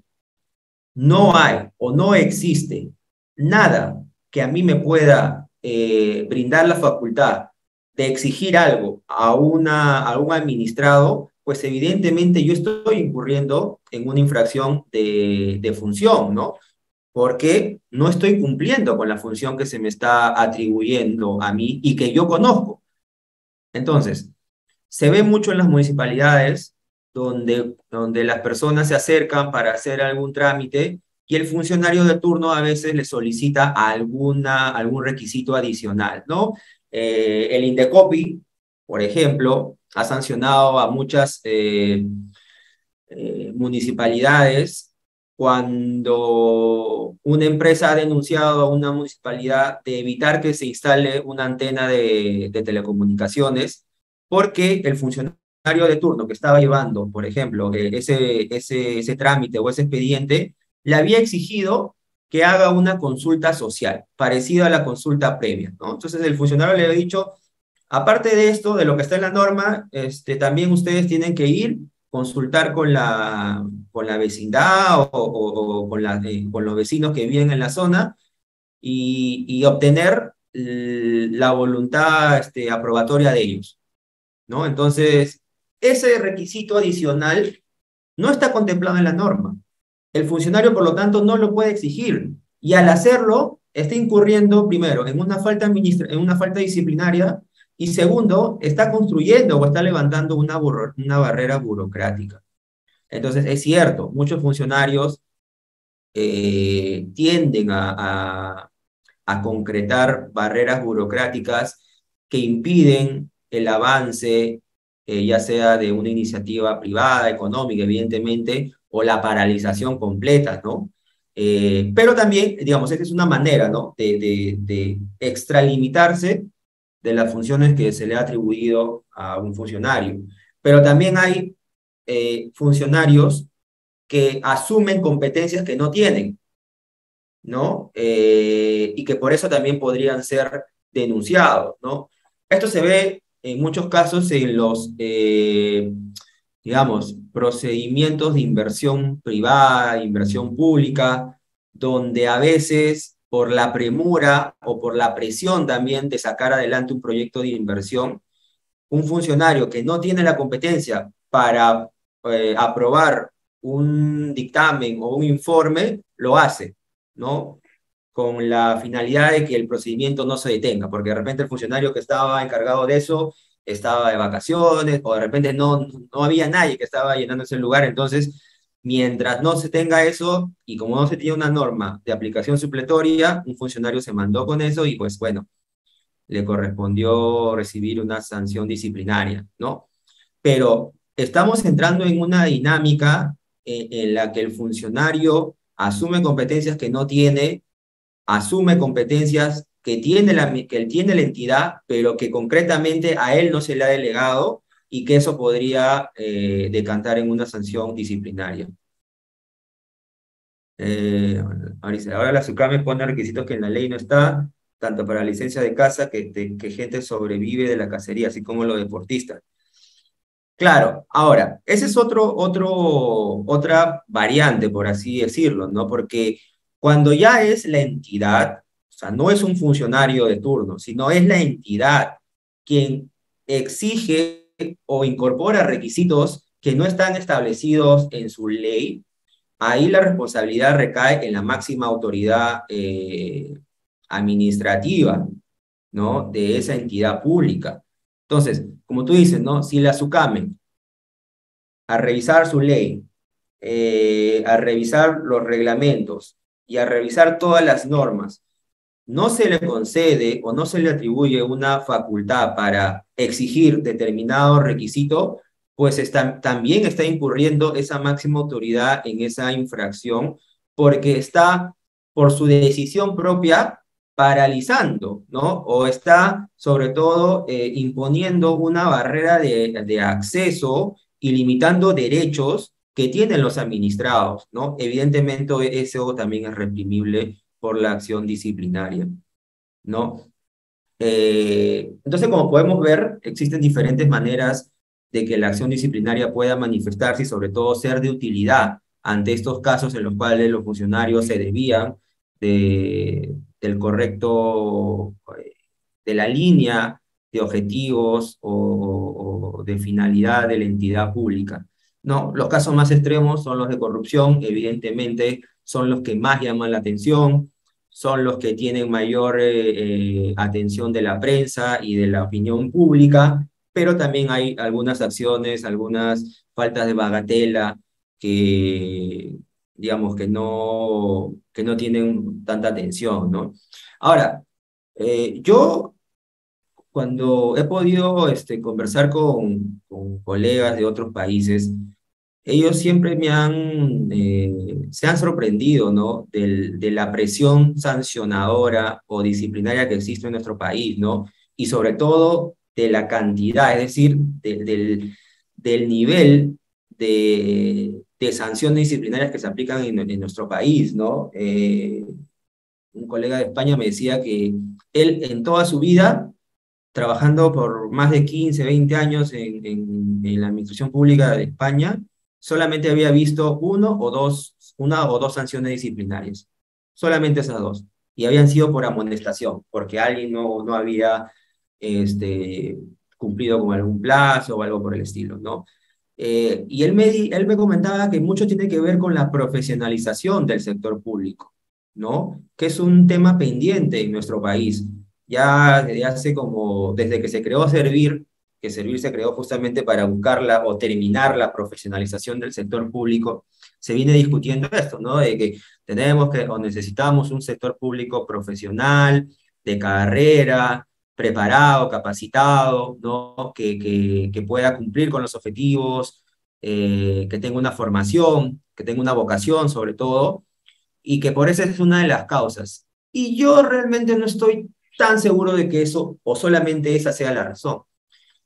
no hay o no existe nada que a mí me pueda brindar la facultad de exigir algo a un administrado, pues evidentemente yo estoy incurriendo en una infracción de función, ¿no? Porque no estoy cumpliendo con la función que se me está atribuyendo a mí y que yo conozco. Entonces, se ve mucho en las municipalidades donde las personas se acercan para hacer algún trámite y el funcionario de turno a veces le solicita algún requisito adicional, ¿no? El Indecopi, por ejemplo, ha sancionado a muchas municipalidades cuando una empresa ha denunciado a una municipalidad de evitar que se instale una antena de telecomunicaciones porque el funcionario de turno que estaba llevando, por ejemplo, ese trámite o ese expediente, le había exigido que haga una consulta social, parecida a la consulta previa, ¿no? Entonces el funcionario le había dicho, aparte de esto, de lo que está en la norma, también ustedes tienen que ir, consultar con la vecindad o con los vecinos que viven en la zona y obtener la voluntad aprobatoria de ellos, ¿no? Entonces, ese requisito adicional no está contemplado en la norma. El funcionario, por lo tanto, no lo puede exigir. Y al hacerlo, está incurriendo, primero, en una falta disciplinaria y segundo, está construyendo o está levantando una barrera burocrática. Entonces, es cierto, muchos funcionarios tienden a concretar barreras burocráticas que impiden el avance, ya sea de una iniciativa privada, económica, evidentemente, o la paralización completa, ¿no? Pero también, digamos, esta es una manera, ¿no? De extralimitarse de las funciones que se le ha atribuido a un funcionario. Pero también hay funcionarios que asumen competencias que no tienen, ¿no? Y que por eso también podrían ser denunciados, ¿no? Esto se ve en muchos casos en los, digamos, procedimientos de inversión privada, inversión pública, donde a veces por la premura o por la presión también de sacar adelante un proyecto de inversión, un funcionario que no tiene la competencia para aprobar un dictamen o un informe, lo hace, ¿no? Con la finalidad de que el procedimiento no se detenga, porque de repente el funcionario que estaba encargado de eso estaba de vacaciones, o de repente no había nadie que estaba llenando ese lugar, entonces, mientras no se tenga eso, y como no se tiene una norma de aplicación supletoria, un funcionario se mandó con eso y pues bueno, le correspondió recibir una sanción disciplinaria, ¿no? Pero estamos entrando en una dinámica en la que el funcionario asume competencias que no tiene, asume competencias que tiene la entidad, pero que concretamente a él no se le ha delegado y que eso podría decantar en una sanción disciplinaria. Ahora la SUCAME pone requisitos que en la ley no está, tanto para licencia de caza que gente sobrevive de la cacería, así como los deportistas. Claro, ahora, ese es otra variante, por así decirlo, ¿no? Porque cuando ya es la entidad, o sea, no es un funcionario de turno, sino es la entidad quien exige o incorpora requisitos que no están establecidos en su ley, ahí la responsabilidad recae en la máxima autoridad administrativa, ¿no? De esa entidad pública. Entonces, como tú dices, ¿no? Si la SUCAME a revisar su ley, a revisar los reglamentos y a revisar todas las normas, no se le concede o no se le atribuye una facultad para exigir determinado requisito, pues también está incurriendo esa máxima autoridad en esa infracción porque está por su decisión propia paralizando, ¿no? O está sobre todo imponiendo una barrera de acceso y limitando derechos que tienen los administrados, ¿no? Evidentemente eso también es reprimible por la acción disciplinaria, ¿no? Entonces, como podemos ver, existen diferentes maneras de que la acción disciplinaria pueda manifestarse y sobre todo ser de utilidad ante estos casos en los cuales los funcionarios se desvían del correcto, de la línea de objetivos o de finalidad de la entidad pública. No, los casos más extremos son los de corrupción, evidentemente son los que más llaman la atención, son los que tienen mayor atención de la prensa y de la opinión pública, pero también hay algunas acciones, algunas faltas de bagatela que, digamos, que no tienen tanta atención, ¿no? Ahora, yo cuando he podido conversar con colegas de otros países, ellos siempre se han sorprendido, ¿no? De la presión sancionadora o disciplinaria que existe en nuestro país, ¿no? Y sobre todo de la cantidad, es decir, del nivel de sanciones disciplinarias que se aplican en nuestro país, ¿no? Un colega de España me decía que él en toda su vida trabajando por más de 15, 20 años en la administración pública de España, solamente había visto una o dos sanciones disciplinarias. Solamente esas dos. Y habían sido por amonestación, porque alguien no había este, cumplido con algún plazo o algo por el estilo, ¿no? Y él me comentaba que mucho tiene que ver con la profesionalización del sector público, ¿no? Que es un tema pendiente en nuestro país ya desde que se creó Servir, que Servir se creó justamente para buscar o terminar la profesionalización del sector público, se viene discutiendo esto, ¿no? De que tenemos o necesitamos un sector público profesional, de carrera, preparado, capacitado, ¿no? Que pueda cumplir con los objetivos, que tenga una formación, que tenga una vocación sobre todo, y que por eso es una de las causas. Y yo realmente no estoy tan seguro de que eso o solamente esa sea la razón.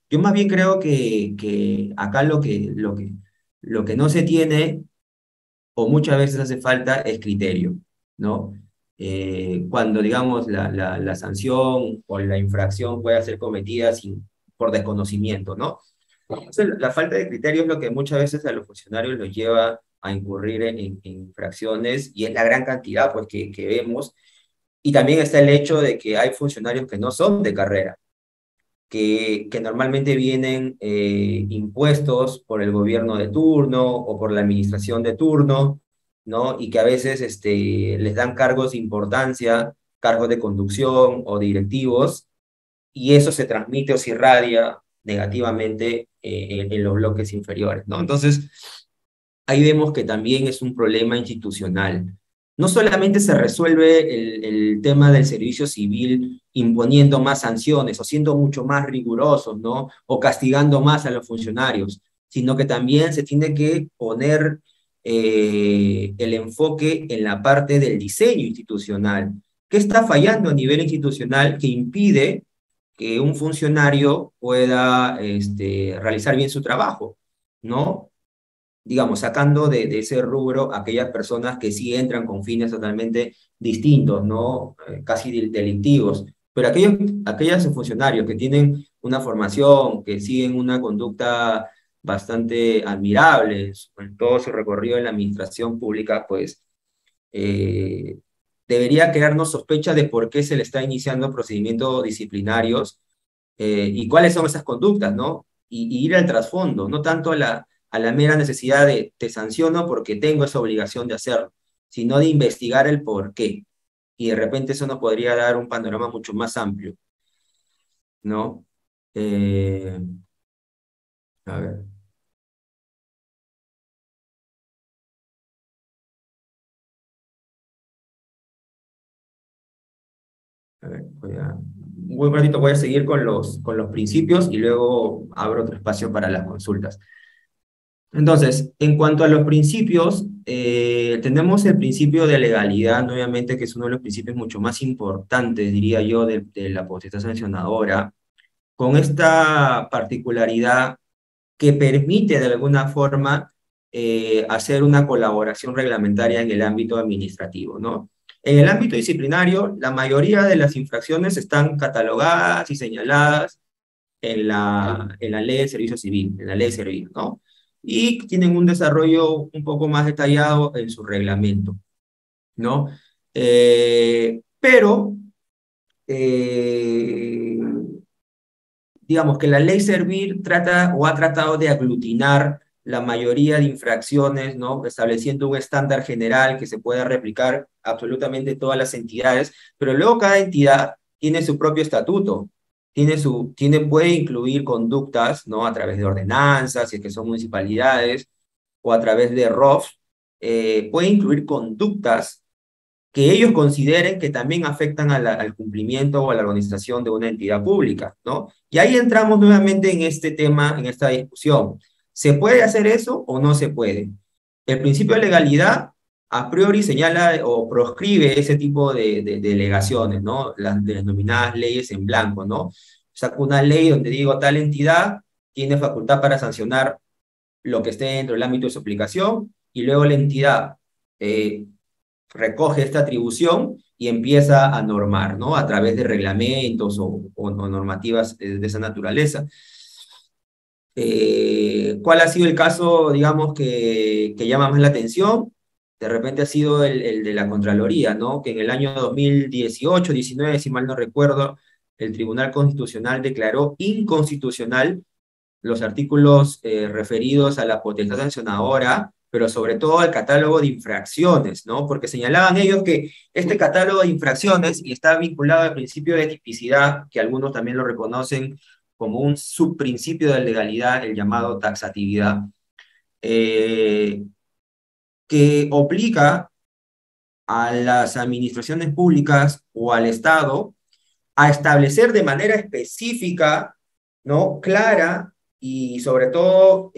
Yo más bien creo que acá lo que no se tiene o muchas veces hace falta es criterio, ¿no? Cuando, digamos, la sanción o la infracción pueda ser cometida por desconocimiento, ¿no? Entonces, la falta de criterio es lo que muchas veces a los funcionarios los lleva a incurrir en infracciones y es la gran cantidad pues, que vemos. Y también está el hecho de que hay funcionarios que no son de carrera, que normalmente vienen impuestos por el gobierno de turno o por la administración de turno, ¿no? Y que a veces les dan cargos de importancia, cargos de conducción o directivos, y eso se transmite o se irradia negativamente en los bloques inferiores, ¿no? Entonces, ahí vemos que también es un problema institucional. No solamente se resuelve el tema del servicio civil imponiendo más sanciones o siendo mucho más rigurosos, ¿no? O castigando más a los funcionarios, sino que también se tiene que poner el enfoque en la parte del diseño institucional. ¿Qué está fallando a nivel institucional que impide que un funcionario pueda realizar bien su trabajo, ¿no? digamos, sacando de ese rubro aquellas personas que sí entran con fines totalmente distintos, ¿no? Casi delictivos. Pero aquellos funcionarios que tienen una formación, que siguen una conducta bastante admirable en todo su recorrido en la administración pública, pues eh, debería crearnos sospecha de por qué se le está iniciando procedimientos disciplinarios y cuáles son esas conductas, ¿no? Y ir al trasfondo, no tanto a la mera necesidad de te sanciono porque tengo esa obligación de hacerlo, sino de investigar el por qué. Y de repente eso nos podría dar un panorama mucho más amplio, ¿no? Eh, a ver, a ver, un ratito voy a seguir con los principios y luego abro otro espacio para las consultas. Entonces, en cuanto a los principios, tenemos el principio de legalidad, obviamente, que es uno de los principios mucho más importantes, diría yo, de la potestad sancionadora, con esta particularidad que permite de alguna forma hacer una colaboración reglamentaria en el ámbito administrativo, ¿no? En el ámbito disciplinario, la mayoría de las infracciones están catalogadas y señaladas en la ley de servicio civil, en la ley de servicio, ¿no? Y tienen un desarrollo un poco más detallado en su reglamento, ¿no? Pero, eh, digamos que la ley Servir trata o ha tratado de aglutinar la mayoría de infracciones, ¿no? Estableciendo un estándar general que se pueda replicar absolutamente todas las entidades, pero luego cada entidad tiene su propio estatuto, puede incluir conductas, ¿no? A través de ordenanzas, si es que son municipalidades, o a través de ROF, puede incluir conductas que ellos consideren que también afectan al cumplimiento o a la organización de una entidad pública, ¿no? Y ahí entramos nuevamente en este tema, en esta discusión. ¿Se puede hacer eso o no se puede? El principio de legalidad a priori señala o proscribe ese tipo de delegaciones, ¿no? Las denominadas leyes en blanco, ¿no? Saco una ley donde digo tal entidad tiene facultad para sancionar lo que esté dentro del ámbito de su aplicación y luego la entidad eh, recoge esta atribución y empieza a normar, ¿no? A través de reglamentos o normativas de esa naturaleza. ¿Cuál ha sido el caso, digamos, que llama más la atención? De repente ha sido el de la Contraloría, ¿no? Que en el año 2018-19, si mal no recuerdo, el Tribunal Constitucional declaró inconstitucional los artículos referidos a la potestad sancionadora, pero sobre todo al catálogo de infracciones, ¿no? Porque señalaban ellos que este catálogo de infracciones, y está vinculado al principio de tipicidad, que algunos también lo reconocen como un subprincipio de legalidad, el llamado taxatividad, eh, que obliga a las administraciones públicas o al Estado a establecer de manera específica, ¿no? Clara y sobre todo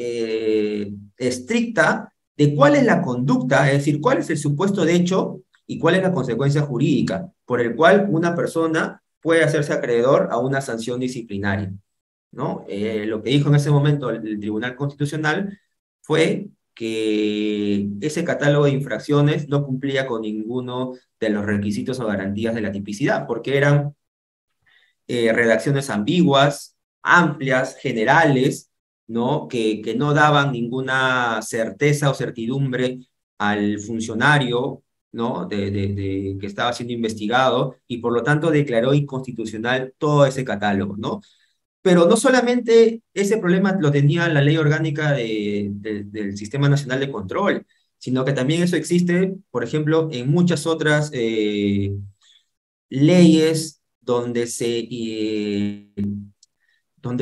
estricta de cuál es la conducta, es decir, cuál es el supuesto de hecho y cuál es la consecuencia jurídica por el cual una persona puede hacerse acreedor a una sanción disciplinaria, ¿no? Lo que dijo en ese momento el Tribunal Constitucional fue que ese catálogo de infracciones no cumplía con ninguno de los requisitos o garantías de la tipicidad, porque eran redacciones ambiguas, amplias, generales, ¿no? Que no daban ninguna certeza o certidumbre al funcionario, ¿no? Que estaba siendo investigado y por lo tanto declaró inconstitucional todo ese catálogo, ¿no? Pero no solamente ese problema lo tenía la ley orgánica del Sistema Nacional de Control, sino que también eso existe, por ejemplo, en muchas otras leyes donde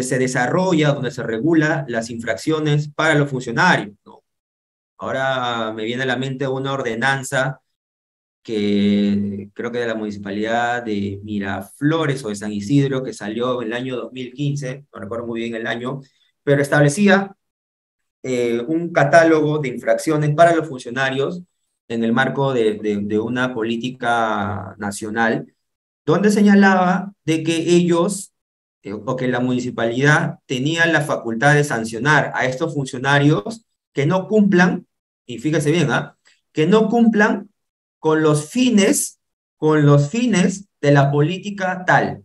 se desarrolla, donde se regula las infracciones para los funcionarios, ¿no? Ahora me viene a la mente una ordenanza que creo que de la municipalidad de Miraflores o de San Isidro, que salió en el año 2015, no recuerdo muy bien el año, pero establecía un catálogo de infracciones para los funcionarios en el marco de una política nacional donde señalaba de que ellos o que la municipalidad tenía la facultad de sancionar a estos funcionarios que no cumplan, y fíjese bien, ¿ah? Que no cumplan con con los fines de la política tal.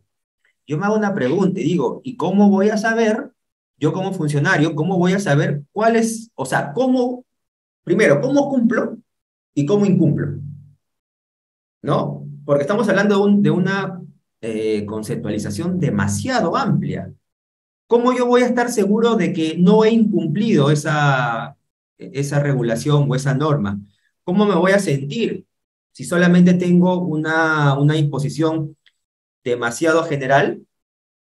Yo me hago una pregunta y digo, ¿y cómo voy a saber, yo como funcionario, cómo voy a saber cuál es, o sea, primero, cómo cumplo y cómo incumplo? ¿No? Porque estamos hablando de una conceptualización demasiado amplia. ¿Cómo yo voy a estar seguro de que no he incumplido esa regulación o esa norma? ¿Cómo me voy a sentir si solamente tengo una imposición demasiado general,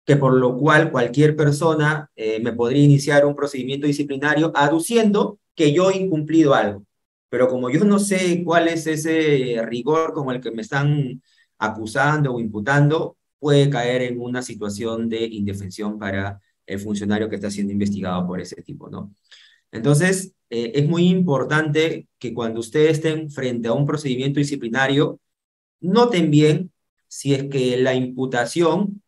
que por lo cual cualquier persona me podría iniciar un procedimiento disciplinario aduciendo que yo he incumplido algo? Pero como yo no sé cuál es ese rigor con el que me están acusando o imputando, puede caer en una situación de indefensión para el funcionario que está siendo investigado por ese tipo, ¿no? Entonces, es muy importante que cuando ustedes estén frente a un procedimiento disciplinario, noten bien si es que la imputación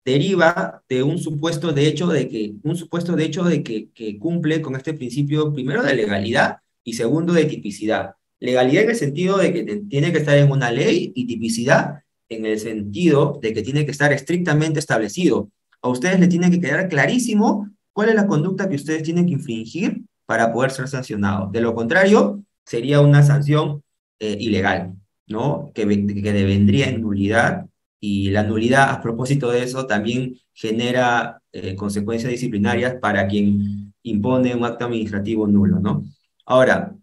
deriva de un supuesto de hecho que cumple con este principio, primero, de legalidad y segundo, de tipicidad. Legalidad en el sentido de que tiene que estar en una ley, y tipicidad en el sentido de que tiene que estar estrictamente establecido. A ustedes les tiene que quedar clarísimo cuál es la conducta que ustedes tienen que infringir para poder ser sancionados. De lo contrario, sería una sanción ilegal, ¿no? Que devendría en nulidad, y la nulidad, a propósito de eso, también genera consecuencias disciplinarias para quien impone un acto administrativo nulo, ¿no? Ahora,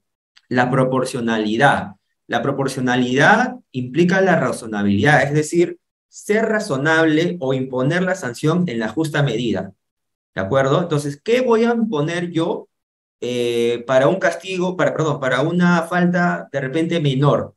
la proporcionalidad. La proporcionalidad implica la razonabilidad, es decir, ser razonable o imponer la sanción en la justa medida, ¿de acuerdo? Entonces, ¿qué voy a imponer yo para un castigo, perdón, para una falta de repente menor?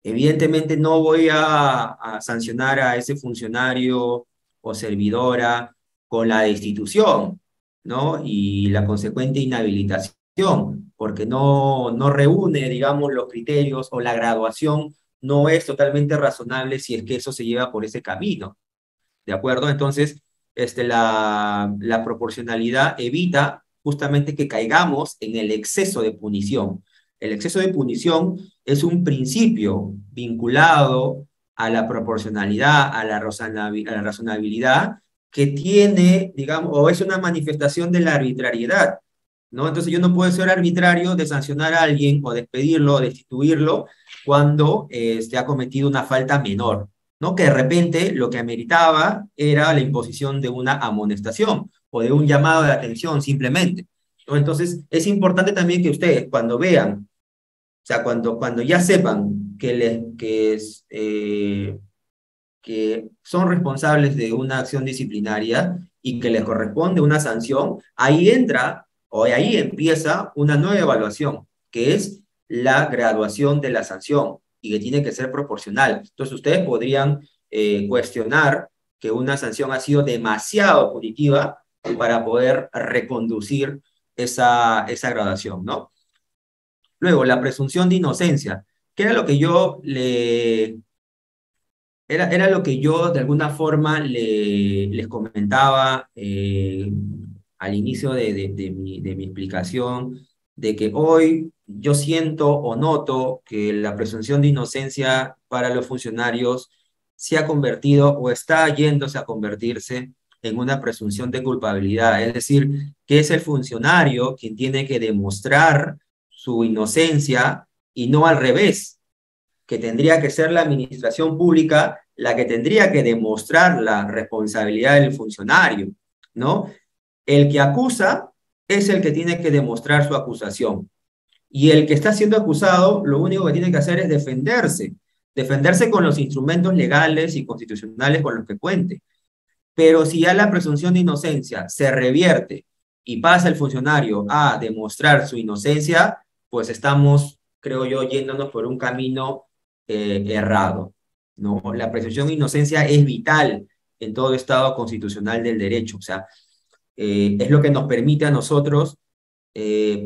Evidentemente no voy a sancionar a ese funcionario o servidora con la destitución, ¿no? Y la consecuente inhabilitación, porque no reúne, digamos, los criterios, o la graduación no es totalmente razonable si es que eso se lleva por ese camino, ¿de acuerdo? Entonces, la proporcionalidad evita justamente que caigamos en el exceso de punición. El exceso de punición es un principio vinculado a la proporcionalidad, a la razonabilidad, que tiene, digamos, o es una manifestación de la arbitrariedad, ¿no? Entonces yo no puedo ser arbitrario de sancionar a alguien o despedirlo o destituirlo cuando ha cometido una falta menor, ¿no? Que de repente lo que ameritaba era la imposición de una amonestación o de un llamado de atención simplemente, ¿no? Entonces, es importante también que ustedes, cuando vean, o sea, cuando ya sepan que son responsables de una acción disciplinaria y que les corresponde una sanción, ahí entra, o ahí empieza una nueva evaluación, que es la graduación de la sanción, y que tiene que ser proporcional. Entonces, ustedes podrían cuestionar que una sanción ha sido demasiado punitiva para poder reconducir esa graduación, ¿no? Luego, la presunción de inocencia, que era lo que yo era lo que yo de alguna forma les comentaba al inicio de mi explicación, de que hoy yo siento o noto que la presunción de inocencia para los funcionarios se ha convertido, o está yéndose a convertirse, en una presunción de culpabilidad. Es decir, que es el funcionario quien tiene que demostrar su inocencia, y no al revés, que tendría que ser la administración pública la que tendría que demostrar la responsabilidad del funcionario, ¿no? El que acusa es el que tiene que demostrar su acusación. Y el que está siendo acusado, lo único que tiene que hacer es defenderse con los instrumentos legales y constitucionales con los que cuente. Pero si ya la presunción de inocencia se revierte y pasa el funcionario a demostrar su inocencia, pues estamos, creo yo, yéndonos por un camino errado, ¿no? La presunción de inocencia es vital en todo estado constitucional del derecho. O sea, es lo que nos permite a nosotros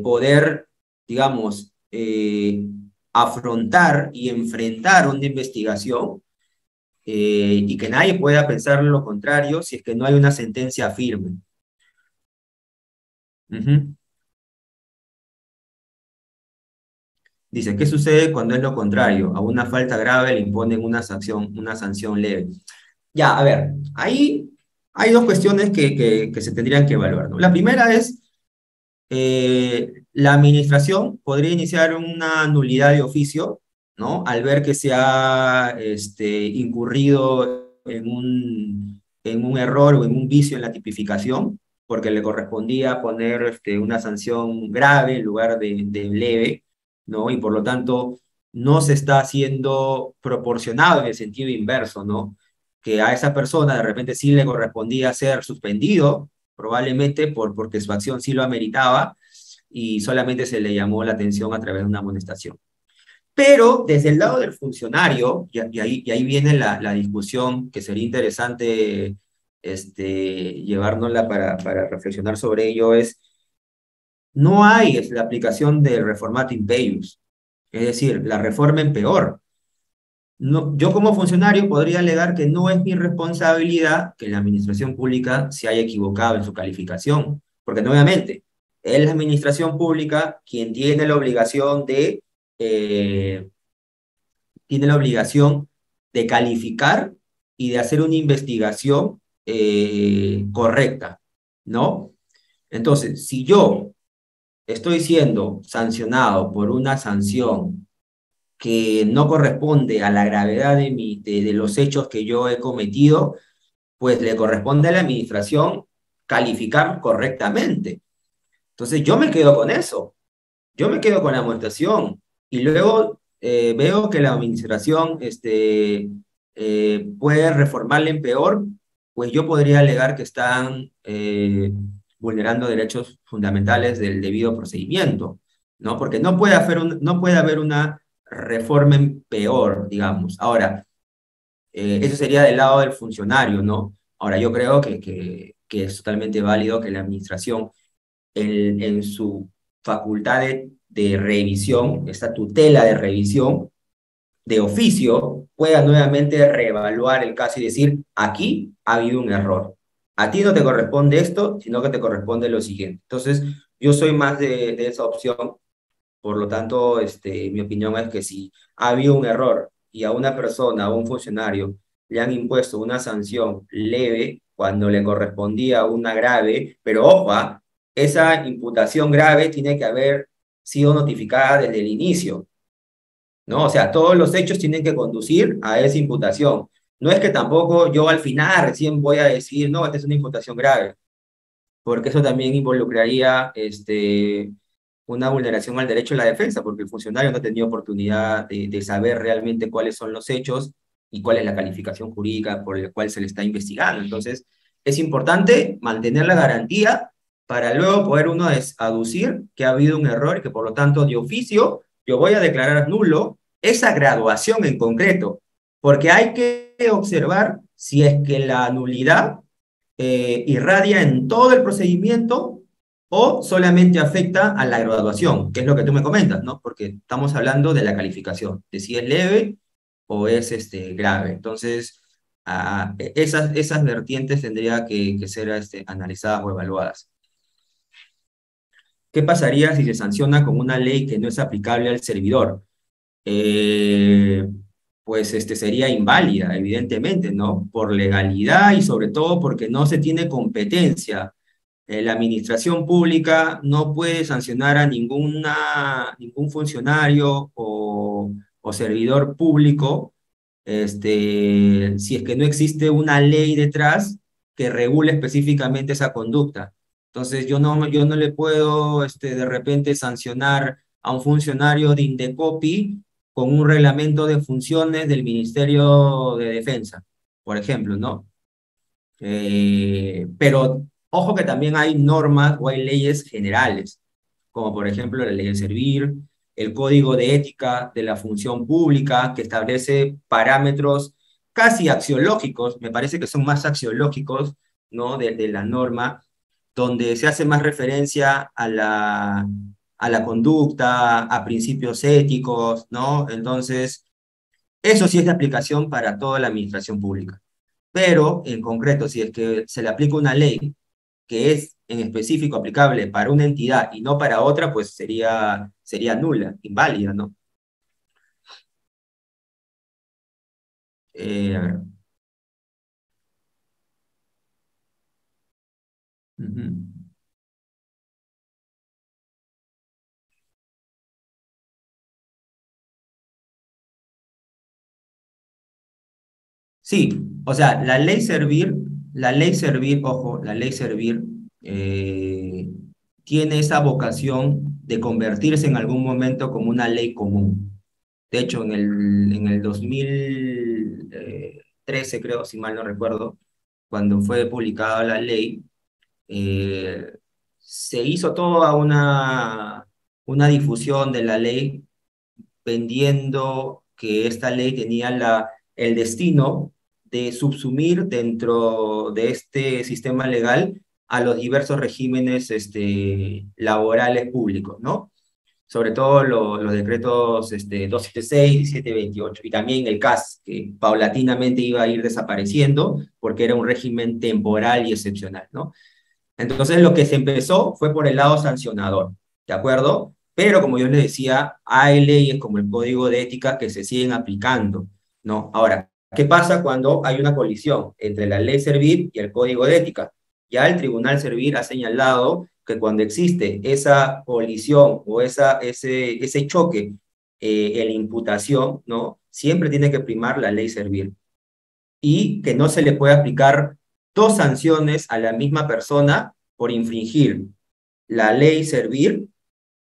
poder, digamos, afrontar y enfrentar una investigación, y que nadie pueda pensar lo contrario si es que no hay una sentencia firme. Ujú. Dice, ¿qué sucede cuando es lo contrario? A una falta grave le imponen una sanción leve. Ya, a ver, ahí hay dos cuestiones que se tendrían que evaluar, ¿no? La primera es, la administración podría iniciar una nulidad de oficio, ¿no? Al ver que se ha incurrido en un error o en un vicio en la tipificación, porque le correspondía poner una sanción grave en lugar de leve, ¿no? Y por lo tanto no se está haciendo proporcionado en el sentido inverso, ¿no? Que a esa persona de repente sí le correspondía ser suspendido, probablemente porque su acción sí lo ameritaba, y solamente se le llamó la atención a través de una amonestación. Pero desde el lado del funcionario, y ahí viene la discusión que sería interesante llevárnosla para reflexionar sobre ello, es, no hay la aplicación del reformato impeius, es decir, la reforma en peor. No, yo como funcionario podría alegar que no es mi responsabilidad que la administración pública se haya equivocado en su calificación, porque nuevamente es la administración pública quien eh, tiene la obligación de calificar y de hacer una investigación correcta, ¿no? Entonces, si yo estoy siendo sancionado por una sanción que no corresponde a la gravedad de los hechos que yo he cometido, pues le corresponde a la administración calificar correctamente. Entonces yo me quedo con eso, yo me quedo con la amonestación y luego veo que la administración puede reformarle en peor, pues yo podría alegar que están vulnerando derechos fundamentales del debido procedimiento, ¿no? Porque no puede haber una reforma en peor, digamos. Ahora, eso sería del lado del funcionario, ¿no? Ahora, yo creo que es totalmente válido que la administración, en su facultad de revisión, esta tutela de revisión de oficio, pueda nuevamente reevaluar el caso y decir, aquí ha habido un error. A ti no te corresponde esto, sino que te corresponde lo siguiente. Entonces, yo soy más de esa opción. Por lo tanto, mi opinión es que si ha habido un error y a una persona, a un funcionario, le han impuesto una sanción leve cuando le correspondía una grave, pero ojo, esa imputación grave tiene que haber sido notificada desde el inicio, ¿no? O sea, todos los hechos tienen que conducir a esa imputación. No es que tampoco yo al final recién voy a decir, no, esta es una imputación grave, porque eso también involucraría una vulneración al derecho a la defensa, porque el funcionario no ha tenido oportunidad de saber realmente cuáles son los hechos y cuál es la calificación jurídica por la cual se le está investigando. Entonces, es importante mantener la garantía para luego poder uno aducir que ha habido un error y que por lo tanto de oficio yo voy a declarar nulo esa graduación en concreto, porque hay que observar si es que la nulidad irradia en todo el procedimiento o solamente afecta a la graduación, que es lo que tú me comentas, ¿no? Porque estamos hablando de la calificación, de si es leve o es grave. Entonces, esas vertientes tendrían que ser analizadas o evaluadas. ¿Qué pasaría si se sanciona con una ley que no es aplicable al servidor? Eh, pues sería inválida, evidentemente, ¿no? Por legalidad y sobre todo porque no se tiene competencia. La administración pública no puede sancionar a ningún funcionario o servidor público si es que no existe una ley detrás que regule específicamente esa conducta. Entonces, yo no le puedo de repente sancionar a un funcionario de Indecopi con un reglamento de funciones del Ministerio de Defensa, por ejemplo, ¿no? Pero ojo que también hay normas o hay leyes generales, como por ejemplo la ley del servir, el código de ética de la función pública, que establece parámetros casi axiológicos, me parece que son más axiológicos, ¿no? De la norma, donde se hace más referencia a la conducta, a principios éticos, ¿no? Entonces, eso sí es de aplicación para toda la administración pública. Pero, en concreto, si es que se le aplica una ley que es en específico aplicable para una entidad y no para otra, pues sería nula, inválida, ¿no? A ver. Ujú. Sí, o sea, ojo, la ley Servir eh, tiene esa vocación de convertirse en algún momento como una ley común. De hecho, en el 2013, creo, si mal no recuerdo, cuando fue publicada la ley, eh, se hizo toda una difusión de la ley vendiendo que esta ley tenía el destino de subsumir dentro de este sistema legal a los diversos regímenes laborales públicos, ¿no? Sobre todo los decretos 276 y 728, y también el CAS, que paulatinamente iba a ir desapareciendo porque era un régimen temporal y excepcional, ¿no? Entonces lo que se empezó fue por el lado sancionador, ¿de acuerdo? Pero como yo les decía, hay leyes como el Código de Ética que se siguen aplicando, ¿no? Ahora, ¿qué pasa cuando hay una colisión entre la ley Servir y el Código de Ética? Ya el Tribunal Servir ha señalado que cuando existe esa colisión o ese choque en la imputación, ¿no? Siempre tiene que primar la ley Servir y que no se le puede aplicar dos sanciones a la misma persona por infringir la ley Servir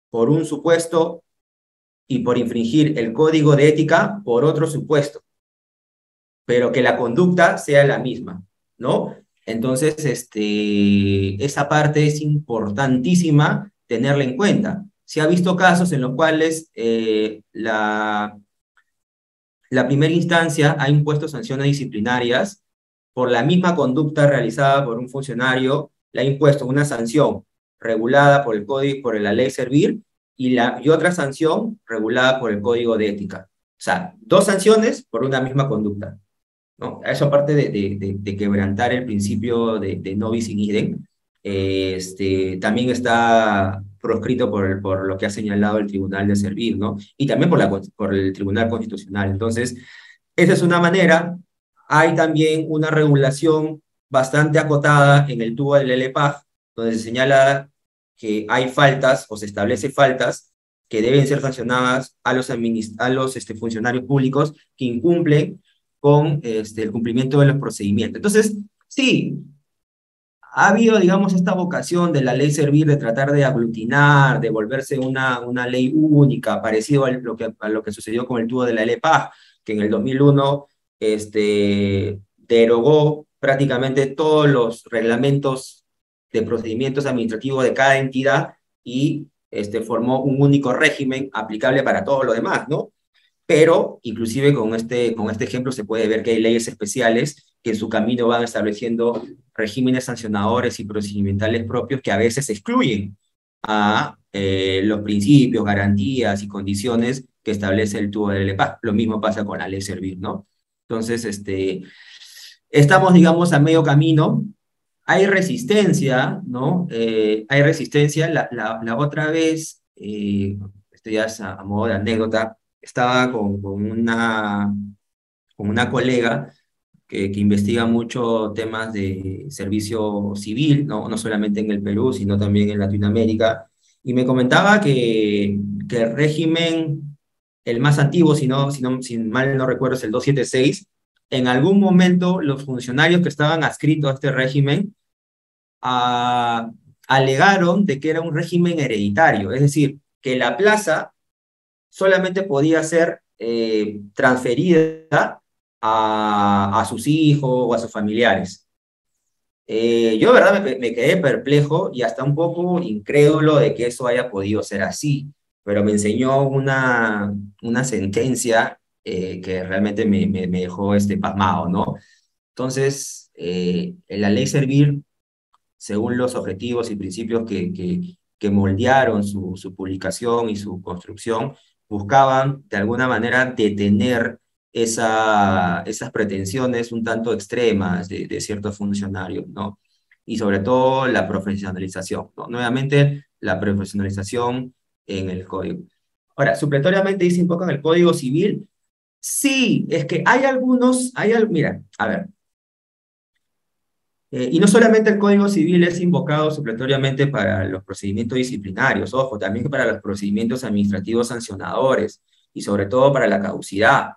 por un supuesto y por infringir el código de ética por otro supuesto, pero que la conducta sea la misma, ¿no? Entonces, esa parte es importantísima tenerla en cuenta. Se ha visto casos en los cuales la primera instancia ha impuesto sanciones disciplinarias por la misma conducta realizada por un funcionario, le ha impuesto una sanción regulada por el código, por la ley Servir y otra sanción regulada por el código de ética. O sea, dos sanciones por una misma conducta, ¿no? Eso aparte de quebrantar el principio de no bis in idem, también está proscrito por lo que ha señalado el Tribunal de Servir, ¿no? Y también por el Tribunal Constitucional. Entonces, esa es una manera. Hay también una regulación bastante acotada en el tubo del LPAG, donde se señala que hay faltas o se establece faltas que deben ser sancionadas a los funcionarios públicos que incumplen con el cumplimiento de los procedimientos. Entonces, sí, ha habido, digamos, esta vocación de la ley Servir de tratar de aglutinar, de volverse una ley única, parecido a lo que sucedió con el tubo de la LPAG, que en el 2001 derogó prácticamente todos los reglamentos de procedimientos administrativos de cada entidad y formó un único régimen aplicable para todo lo demás, ¿no? Pero inclusive con este ejemplo se puede ver que hay leyes especiales que en su camino van estableciendo regímenes sancionadores y procedimentales propios que a veces excluyen a los principios, garantías y condiciones que establece el tubo del LEPAC. Lo mismo pasa con la ley Servir, ¿no? Entonces, estamos, digamos, a medio camino. Hay resistencia, ¿no? Hay resistencia. La otra vez, esto ya es a modo de anécdota, estaba con una colega que investiga mucho temas de servicio civil, ¿no? No solamente en el Perú, sino también en Latinoamérica, y me comentaba que el régimen, el más antiguo, si mal no recuerdo, es el 276. En algún momento los funcionarios que estaban adscritos a este régimen ah, alegaron de que era un régimen hereditario, es decir, que la plaza solamente podía ser transferida a sus hijos o a sus familiares. Yo, de verdad, me quedé perplejo y hasta un poco incrédulo de que eso haya podido ser así, pero me enseñó una sentencia que realmente me dejó pasmado, ¿no? Entonces, en la ley Servir, según los objetivos y principios que moldearon su publicación y su construcción, buscaban de alguna manera detener esas pretensiones un tanto extremas de ciertos funcionarios, ¿no? Y sobre todo la profesionalización, ¿no? Nuevamente, la profesionalización en el código. Ahora, supletoriamente dice un poco en el Código Civil, Sí, es que hay algunos, mira, a ver, y no solamente el Código Civil es invocado supletoriamente para los procedimientos disciplinarios, ojo, también para los procedimientos administrativos sancionadores y sobre todo para la caducidad,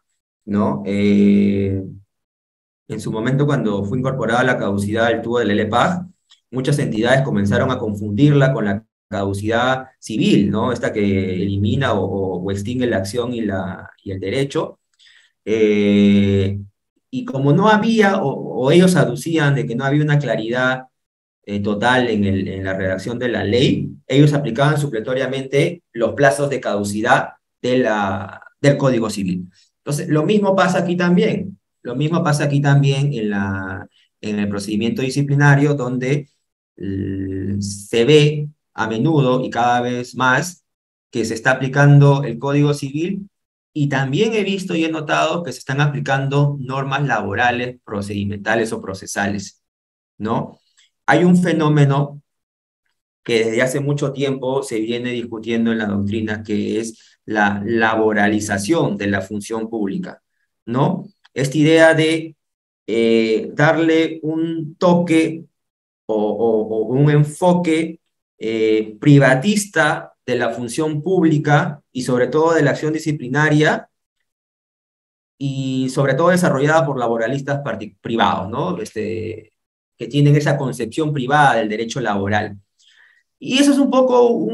¿no? En su momento, cuando fue incorporada la caducidad del tubo del LPAG, muchas entidades comenzaron a confundirla con la caducidad civil, ¿no? Esta que elimina o extingue la acción y el derecho. Eh, y como no había, o ellos aducían de que no había una claridad total en la redacción de la ley, ellos aplicaban supletoriamente los plazos de caducidad del Código Civil. Entonces, lo mismo pasa aquí también. Lo mismo pasa aquí también en el procedimiento disciplinario, donde se ve a menudo y cada vez más que se está aplicando el Código Civil y también he visto y he notado que se están aplicando normas laborales, procedimentales o procesales, ¿no? Hay un fenómeno que desde hace mucho tiempo se viene discutiendo en la doctrina, que es la laboralización de la función pública, ¿no? Esta idea de darle un toque o un enfoque privatista de la función pública y sobre todo de la acción disciplinaria y sobre todo desarrollada por laboralistas privados, ¿no? Que tienen esa concepción privada del derecho laboral. Y eso es un poco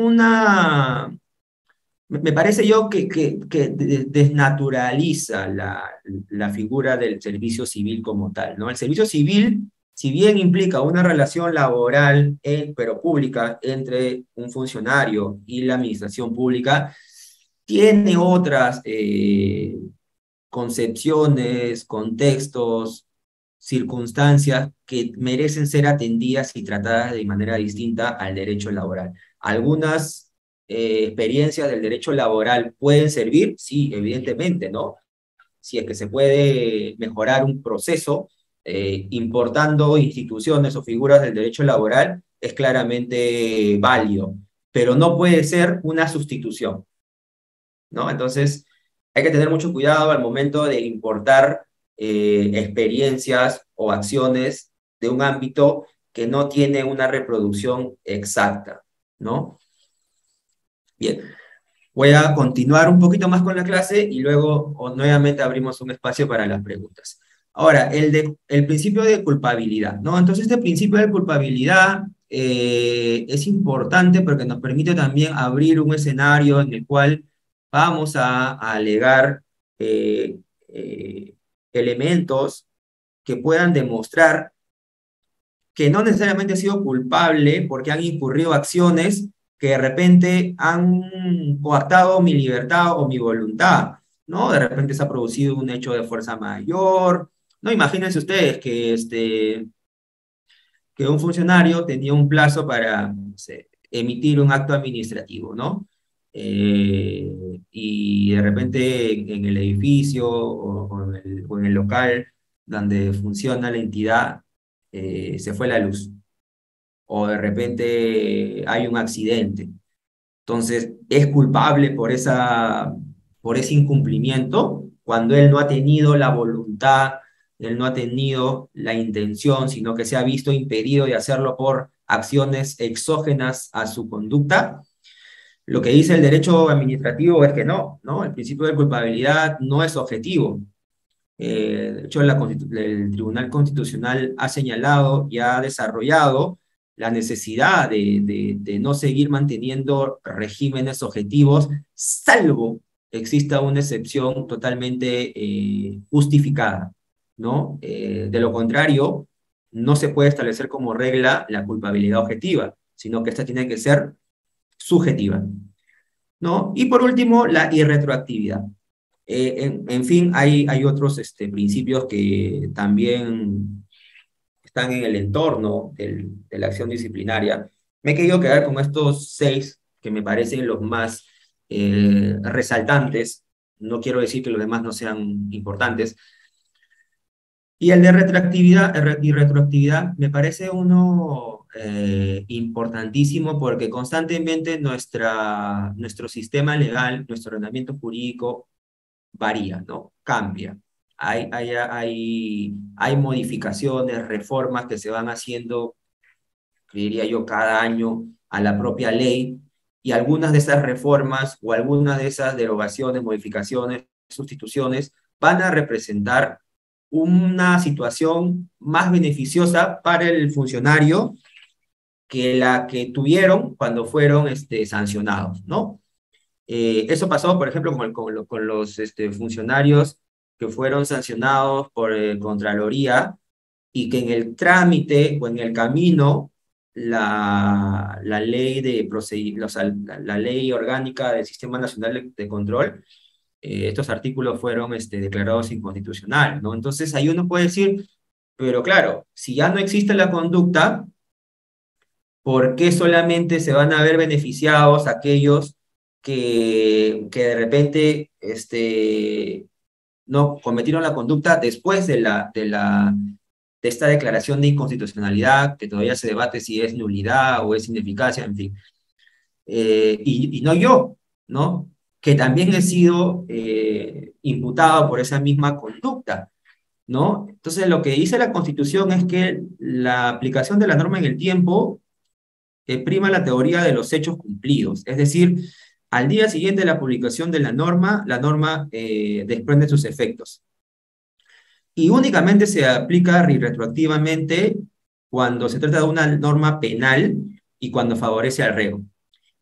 me parece yo que desnaturaliza la figura del servicio civil como tal, ¿no? El servicio civil, si bien implica una relación laboral, pero pública, entre un funcionario y la administración pública, tiene otras concepciones, contextos, circunstancias que merecen ser atendidas y tratadas de manera distinta al derecho laboral. Algunas experiencias del derecho laboral pueden servir, sí, evidentemente, ¿no? Si es que se puede mejorar un proceso importando instituciones o figuras del derecho laboral, es claramente válido, pero no puede ser una sustitución, ¿no? Entonces, hay que tener mucho cuidado al momento de importar experiencias o acciones de un ámbito que no tiene una reproducción exacta, ¿no? Bien, voy a continuar un poquito más con la clase y luego nuevamente abrimos un espacio para las preguntas. Ahora, el principio de culpabilidad, ¿no? Entonces, este principio de culpabilidad es importante porque nos permite también abrir un escenario en el cual vamos a alegar eh, eh, elementos que puedan demostrar que no necesariamente ha sido culpable porque han incurrido acciones que de repente han coartado mi libertad o mi voluntad, ¿no? De repente se ha producido un hecho de fuerza mayor, ¿no? Imagínense ustedes que un funcionario tenía un plazo para, no sé, emitir un acto administrativo, ¿no? Y de repente en el edificio o en el local donde funciona la entidad se fue la luz o de repente hay un accidente. Entonces, es culpable por ese incumplimiento cuando él no ha tenido la voluntad, él no ha tenido la intención, sino que se ha visto impedido de hacerlo por acciones exógenas a su conducta. Lo que dice el derecho administrativo es que no, ¿no? El principio de culpabilidad no es objetivo. De hecho, el Tribunal Constitucional ha señalado y ha desarrollado la necesidad de no seguir manteniendo regímenes objetivos, salvo exista una excepción totalmente justificada, ¿no? De lo contrario, no se puede establecer como regla la culpabilidad objetiva, sino que esta tiene que ser subjetiva, ¿no? Y por último, la irretroactividad. En fin, hay otros principios que también están en el entorno de la acción disciplinaria. Me he querido quedar con estos 6 que me parecen los más resaltantes. No quiero decir que los demás no sean importantes. Y el de retroactividad y retroactividad me parece uno importantísimo porque constantemente nuestro sistema legal, nuestro ordenamiento jurídico, varía, ¿no? Cambia. Hay modificaciones, reformas que se van haciendo, diría yo, cada año a la propia ley, y algunas de esas reformas o algunas de esas derogaciones, modificaciones, sustituciones, van a representar una situación más beneficiosa para el funcionario que la que tuvieron cuando fueron sancionados, ¿no? Eso pasó, por ejemplo, con los funcionarios que fueron sancionados por Contraloría, y que en el trámite o en el camino la ley o sea, la ley orgánica del Sistema Nacional de Control, estos artículos fueron declarados inconstitucionales, ¿no? Entonces ahí uno puede decir, pero claro, si ya no existe la conducta, ¿por qué solamente se van a ver beneficiados aquellos que de repente no cometieron la conducta después de esta declaración de inconstitucionalidad, que todavía se debate si es nulidad o es ineficacia, en fin? Y no yo, ¿no? Que también he sido imputado por esa misma conducta, ¿no? Entonces, lo que dice la Constitución es que la aplicación de la norma en el tiempo prima la teoría de los hechos cumplidos. Es decir, al día siguiente de la publicación de la norma desprende sus efectos. Y únicamente se aplica retroactivamente cuando se trata de una norma penal y cuando favorece al reo.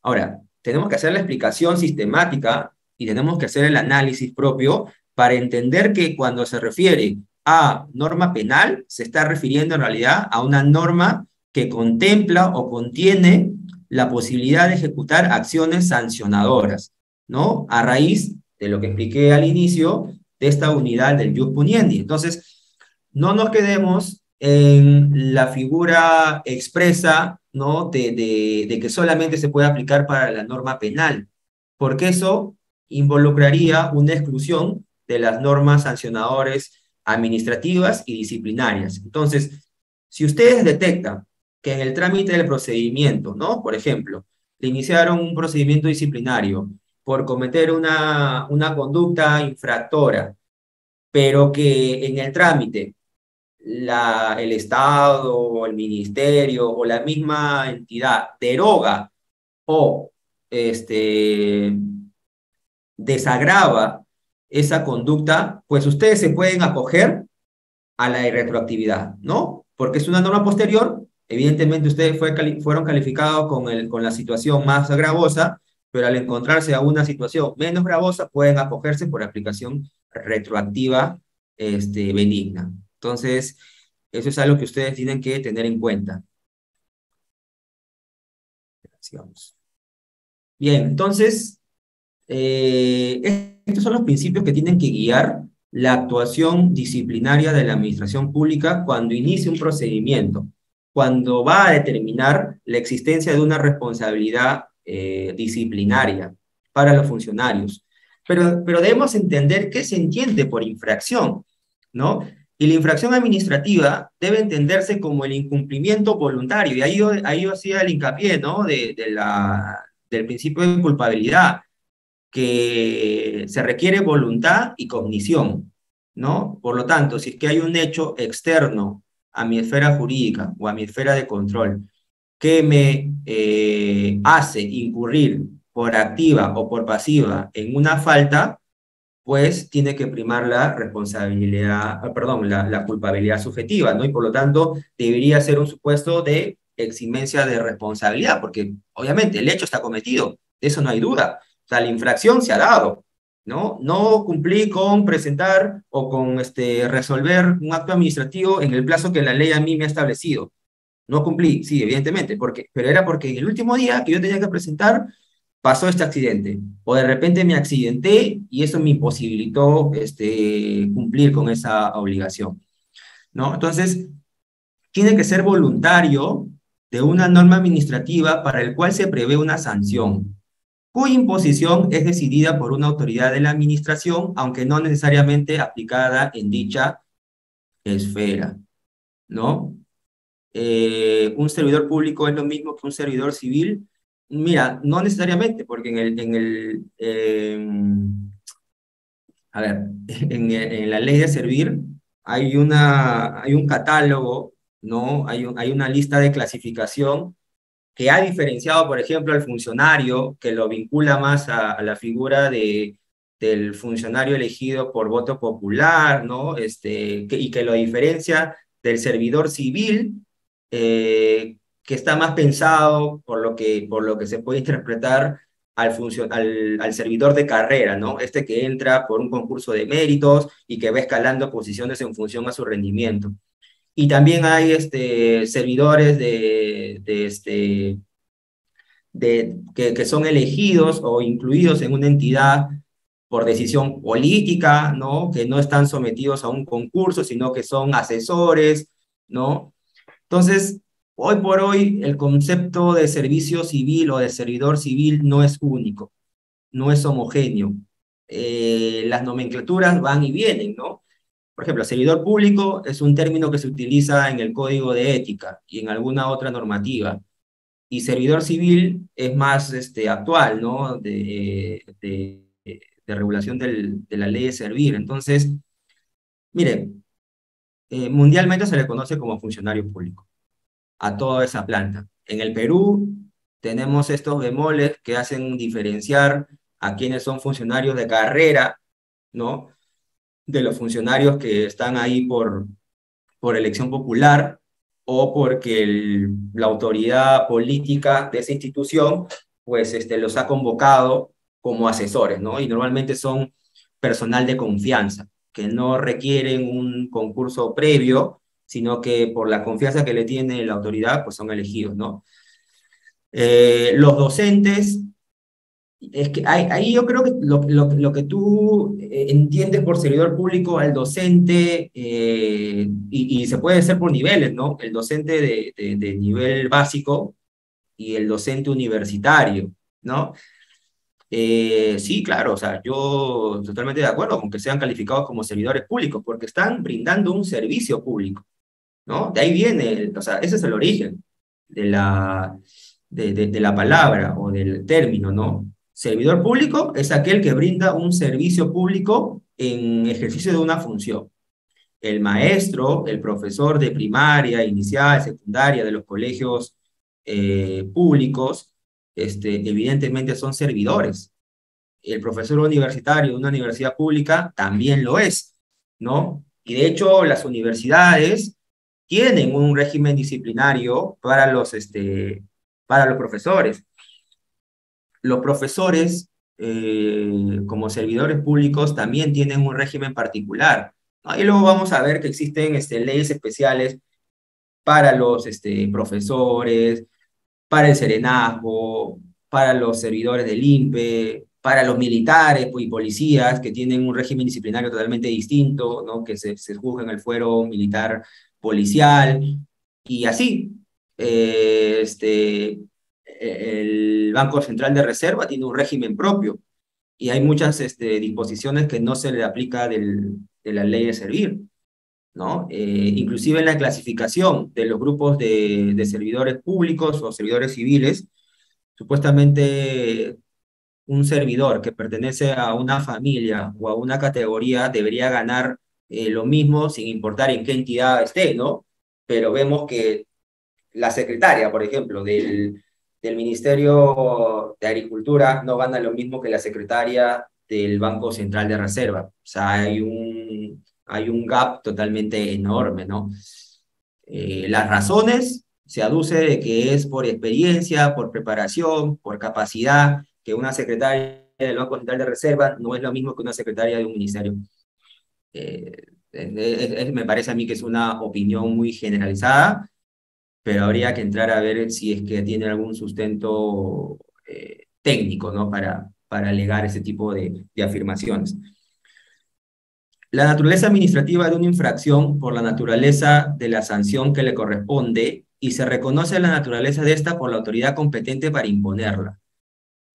Ahora, tenemos que hacer la explicación sistemática y tenemos que hacer el análisis propio para entender que cuando se refiere a norma penal, se está refiriendo en realidad a una norma que contempla o contiene la posibilidad de ejecutar acciones sancionadoras, ¿no? A raíz de lo que expliqué al inicio de esta unidad del jus puniendi. Entonces, no nos quedemos en la figura expresa, ¿no? de que solamente se puede aplicar para la norma penal, porque eso involucraría una exclusión de las normas sancionadores administrativas y disciplinarias. Entonces, si ustedes detectan que en el trámite del procedimiento, ¿no? Por ejemplo, le iniciaron un procedimiento disciplinario por cometer una conducta infractora, pero que en el trámite el Estado o el ministerio o la misma entidad deroga o desagrava esa conducta, pues ustedes se pueden acoger a la irretroactividad, ¿no? Porque es una norma posterior, evidentemente ustedes fueron calificados con la situación más gravosa, pero al encontrarse a una situación menos gravosa, pueden acogerse por aplicación retroactiva benigna. Entonces, eso es algo que ustedes tienen que tener en cuenta. Sigamos. Bien, entonces, estos son los principios que tienen que guiar la actuación disciplinaria de la administración pública cuando inicia un procedimiento, cuando va a determinar la existencia de una responsabilidad disciplinaria para los funcionarios. Pero debemos entender qué se entiende por infracción, ¿no? Y la infracción administrativa debe entenderse como el incumplimiento voluntario, y ahí yo hacía el hincapié, ¿no? Del principio de culpabilidad, que se requiere voluntad y cognición, ¿no? Por lo tanto, si es que hay un hecho externo a mi esfera jurídica o a mi esfera de control que me hace incurrir por activa o por pasiva en una falta, pues tiene que primar la responsabilidad, perdón, la culpabilidad subjetiva, ¿no? Y por lo tanto debería ser un supuesto de eximencia de responsabilidad, porque obviamente el hecho está cometido, de eso no hay duda. O sea, la infracción se ha dado, ¿no? No cumplí con presentar o con resolver un acto administrativo en el plazo que la ley a mí me ha establecido. No cumplí, sí, evidentemente, pero era porque en el último día que yo tenía que presentar pasó este accidente, o de repente me accidenté y eso me imposibilitó cumplir con esa obligación, ¿no? Entonces, tiene que ser voluntario de una norma administrativa para el cual se prevé una sanción, cuya imposición es decidida por una autoridad de la administración, aunque no necesariamente aplicada en dicha esfera, ¿no? Un servidor público es lo mismo que un servidor civil. Mira, no necesariamente, porque A ver, en la ley de servir hay un catálogo, ¿no? Hay una lista de clasificación que ha diferenciado, por ejemplo, al funcionario, que lo vincula más a la figura del funcionario elegido por voto popular, ¿no? Y que lo diferencia del servidor civil, que está más pensado, por lo que se puede interpretar, al servidor de carrera, ¿no? Este que entra por un concurso de méritos y que va escalando posiciones en función a su rendimiento. Y también hay servidores que son elegidos o incluidos en una entidad por decisión política, ¿no? Que no están sometidos a un concurso, sino que son asesores, ¿no? Entonces, hoy por hoy, el concepto de servicio civil o de servidor civil no es único, no es homogéneo. Las nomenclaturas van y vienen, ¿no? Por ejemplo, servidor público es un término que se utiliza en el Código de Ética y en alguna otra normativa. Y servidor civil es más actual, ¿no? De regulación de la ley de servir. Entonces, miren, mundialmente se le conoce como funcionario público a toda esa planta. En el Perú tenemos estos bemoles que hacen diferenciar a quienes son funcionarios de carrera, ¿no? De los funcionarios que están ahí por elección popular o porque la autoridad política de esa institución pues los ha convocado como asesores, ¿no? Y normalmente son personal de confianza, que no requieren un concurso previo, sino que por la confianza que le tiene la autoridad, pues son elegidos, ¿no? Los docentes, es que ahí yo creo que lo que tú entiendes por servidor público al docente, y se puede hacer por niveles, ¿no? El docente de nivel básico y el docente universitario, ¿no? Sí, claro, o sea, yo totalmente de acuerdo con que sean calificados como servidores públicos, porque están brindando un servicio público, ¿no? De ahí viene, o sea, ese es el origen de de la palabra o del término, ¿no? Servidor público es aquel que brinda un servicio público en ejercicio de una función. El maestro, el profesor de primaria, inicial, secundaria de los colegios públicos, evidentemente son servidores. El profesor universitario de una universidad pública también lo es, ¿no? Y de hecho, las universidades tienen un régimen disciplinario para los profesores. Los profesores, como servidores públicos, también tienen un régimen particular, ¿no? Y luego vamos a ver que existen leyes especiales para los profesores, para el serenazgo, para los servidores del INPE, para los militares y policías que tienen un régimen disciplinario totalmente distinto, ¿no? Que se juzga en el fuero militar policial, y así. El Banco Central de Reserva tiene un régimen propio, y hay muchas disposiciones que no se le aplica de la ley de servir, ¿no? Inclusive en la clasificación de los grupos de servidores públicos o servidores civiles, supuestamente un servidor que pertenece a una familia o a una categoría debería ganar lo mismo sin importar en qué entidad esté, ¿no? Pero vemos que la secretaria, por ejemplo, del Ministerio de Agricultura no gana lo mismo que la secretaria del Banco Central de Reserva. O sea, hay un gap totalmente enorme, ¿no? Las razones se aduce de que es por experiencia, por preparación, por capacidad, que una secretaria del Banco Central de Reserva no es lo mismo que una secretaria de un ministerio. Me parece a mí que es una opinión muy generalizada, pero habría que entrar a ver si es que tiene algún sustento técnico, ¿no? Para alegar ese tipo de afirmaciones. La naturaleza administrativa de una infracción por la naturaleza de la sanción que le corresponde, y se reconoce la naturaleza de esta por la autoridad competente para imponerla.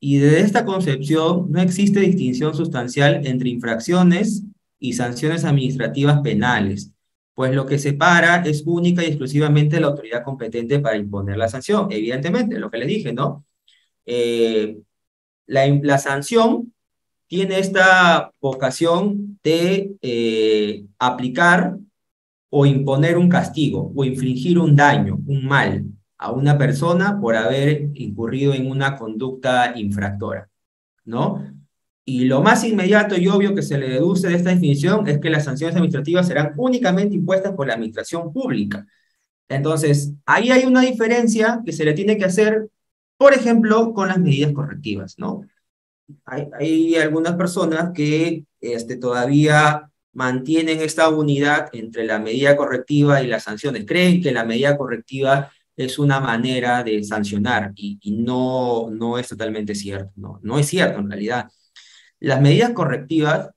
Y desde esta concepción no existe distinción sustancial entre infracciones y sanciones administrativas penales, pues lo que separa es única y exclusivamente la autoridad competente para imponer la sanción. Evidentemente, lo que les dije, ¿no? La sanción tiene esta vocación de aplicar o imponer un castigo o infligir un daño, un mal a una persona por haber incurrido en una conducta infractora, ¿no? Y lo más inmediato y obvio que se le deduce de esta definición es que las sanciones administrativas serán únicamente impuestas por la administración pública. Entonces, ahí hay una diferencia que se le tiene que hacer, por ejemplo, con las medidas correctivas, ¿no? Hay algunas personas que todavía mantienen esta unidad entre la medida correctiva y las sanciones. Creen que la medida correctiva es una manera de sancionar y no, no es totalmente cierto, ¿no? No es cierto en realidad. Las medidas correctivas,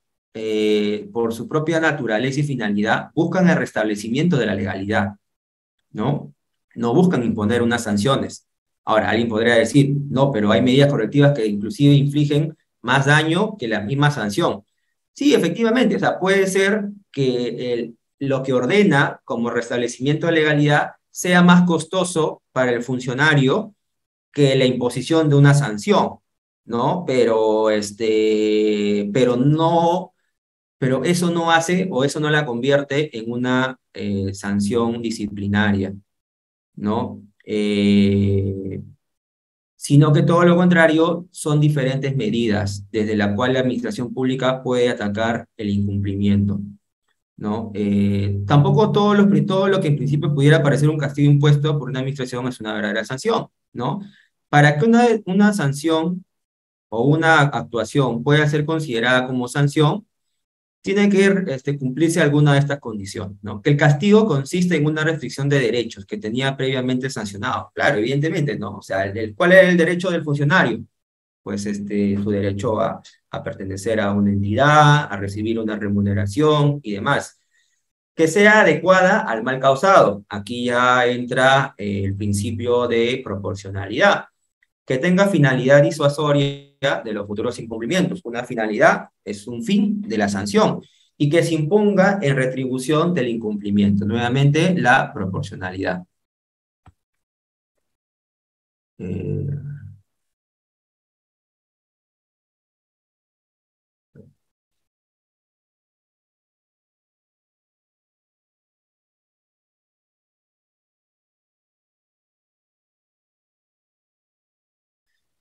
por su propia naturaleza y finalidad, buscan el restablecimiento de la legalidad, ¿no? No buscan imponer unas sanciones. Ahora, alguien podría decir, no, pero hay medidas correctivas que inclusive infligen más daño que la misma sanción. Sí, efectivamente, o sea, puede ser que lo que ordena como restablecimiento de legalidad sea más costoso para el funcionario que la imposición de una sanción, ¿no? Pero no, pero eso no hace o eso no la convierte en una sanción disciplinaria, ¿no? Sino que todo lo contrario son diferentes medidas desde la cual la administración pública puede atacar el incumplimiento, ¿no? Tampoco todo lo que en principio pudiera parecer un castigo impuesto por una administración es una verdadera sanción, ¿no? Para que una sanción o una actuación pueda ser considerada como sanción, tiene que cumplirse alguna de estas condiciones, ¿no? Que el castigo consiste en una restricción de derechos que tenía previamente sancionado. Claro, evidentemente, ¿no? O sea, ¿cuál era el derecho del funcionario? Pues su derecho a pertenecer a una entidad, a recibir una remuneración y demás. Que sea adecuada al mal causado. Aquí ya entra el principio de proporcionalidad, que tenga finalidad disuasoria de los futuros incumplimientos. Una finalidad es un fin de la sanción y que se imponga en retribución del incumplimiento. Nuevamente, la proporcionalidad.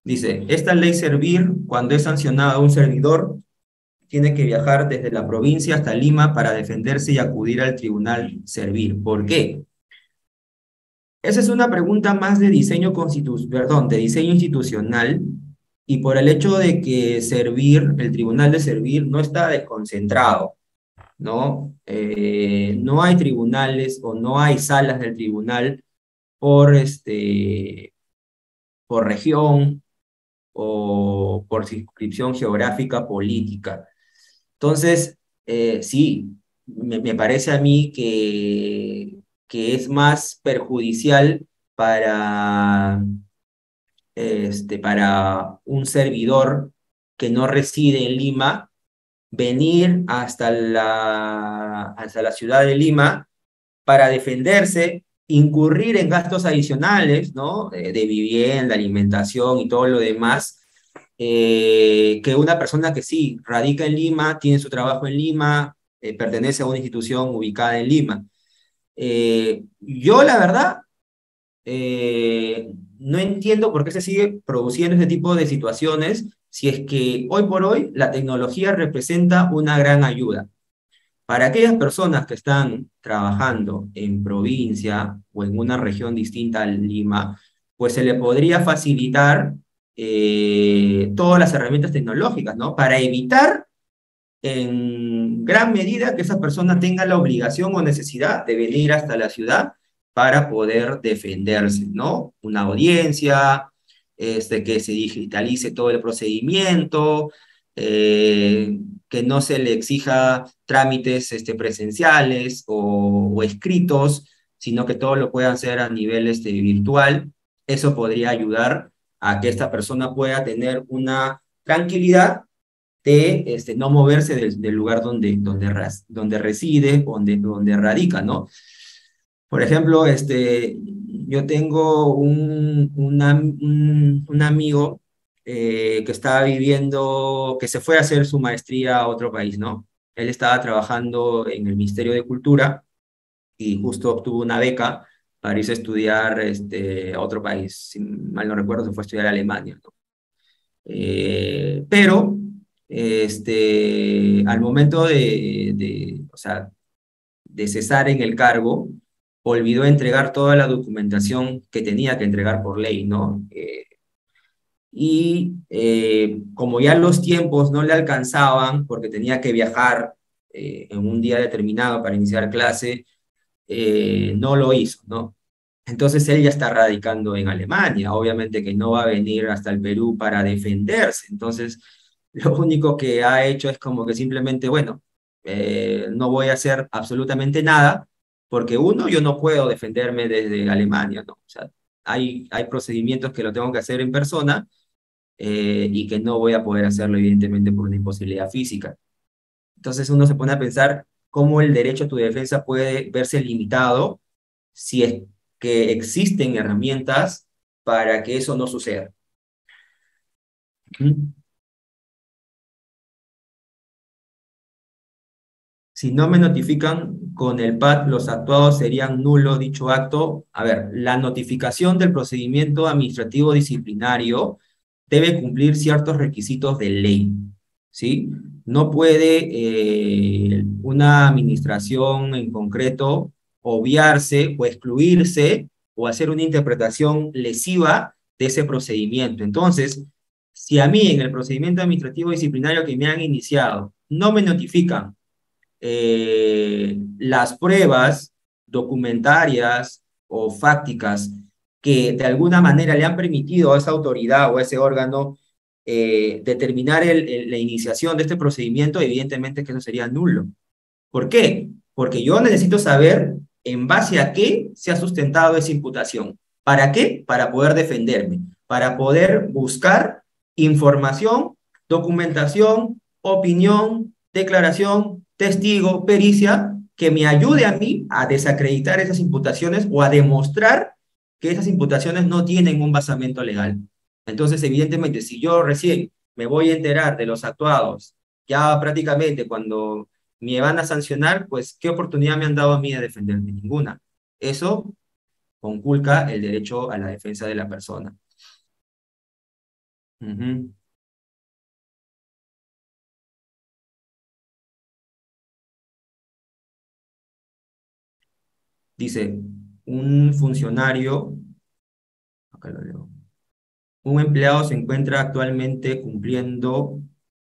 Dice, esta ley servir, cuando es sancionada a un servidor, tiene que viajar desde la provincia hasta Lima para defenderse y acudir al tribunal servir. ¿Por qué? Esa es una pregunta más de diseño de diseño institucional, y por el hecho de que servir, el tribunal de servir no está desconcentrado, ¿no? No hay tribunales o no hay salas del tribunal por, por región o por circunscripción geográfica política. Entonces, sí, me parece a mí que es más perjudicial para, para un servidor que no reside en Lima venir hasta la ciudad de Lima para defenderse, incurrir en gastos adicionales, ¿no? De vivienda, alimentación y todo lo demás, que una persona que sí radica en Lima, tiene su trabajo en Lima, pertenece a una institución ubicada en Lima. Yo, la verdad, no entiendo por qué se sigue produciendo este tipo de situaciones si es que hoy por hoy la tecnología representa una gran ayuda. Para aquellas personas que están trabajando en provincia o en una región distinta a Lima, pues se le podría facilitar todas las herramientas tecnológicas, ¿no? Para evitar en gran medida que esa persona tenga la obligación o necesidad de venir hasta la ciudad para poder defenderse, ¿no? Una audiencia, que se digitalice todo el procedimiento, que no se le exija trámites presenciales o escritos, sino que todo lo puedan hacer a nivel virtual. Eso podría ayudar a que esta persona pueda tener una tranquilidad de no moverse del lugar donde reside, donde radica, ¿no? Por ejemplo, yo tengo un amigo que estaba viviendo, que se fue a hacer su maestría a otro país, ¿no? Él estaba trabajando en el Ministerio de Cultura y justo obtuvo una beca para irse a estudiar a otro país. Si mal no recuerdo, se fue a estudiar a Alemania, ¿no? Pero al momento o sea, de cesar en el cargo, olvidó entregar toda la documentación que tenía que entregar por ley, ¿no? Como ya los tiempos no le alcanzaban, porque tenía que viajar en un día determinado para iniciar clase, no lo hizo, ¿no? Entonces él ya está radicando en Alemania, obviamente que no va a venir hasta el Perú para defenderse, entonces lo único que ha hecho es como que simplemente, bueno, no voy a hacer absolutamente nada, porque uno, yo no puedo defenderme desde Alemania, ¿no? O sea, hay procedimientos que lo tengo que hacer en persona y que no voy a poder hacerlo evidentemente por una imposibilidad física. Entonces uno se pone a pensar cómo el derecho a tu defensa puede verse limitado si es que existen herramientas para que eso no suceda. ¿Mm? Si no me notifican con el PAD, los actuados serían nulo dicho acto. A ver, la notificación del procedimiento administrativo disciplinario debe cumplir ciertos requisitos de ley, ¿sí? No puede una administración en concreto obviarse o excluirse o hacer una interpretación lesiva de ese procedimiento. Entonces, si a mí en el procedimiento administrativo disciplinario que me han iniciado no me notifican las pruebas documentarias o fácticas que de alguna manera le han permitido a esa autoridad o a ese órgano determinar la iniciación de este procedimiento, evidentemente que eso sería nulo. ¿Por qué? Porque yo necesito saber en base a qué se ha sustentado esa imputación. ¿Para qué? Para poder defenderme, para poder buscar información, documentación, opinión, declaración, testigo, pericia, que me ayude a mí a desacreditar esas imputaciones o a demostrar que esas imputaciones no tienen un basamento legal. Entonces, evidentemente, si yo recién me voy a enterar de los actuados, ya prácticamente cuando me van a sancionar, pues, ¿qué oportunidad me han dado a mí de defenderme? Ninguna. Eso conculca el derecho a la defensa de la persona. Ujú. Dice, un funcionario, acá lo leo, un empleado se encuentra actualmente cumpliendo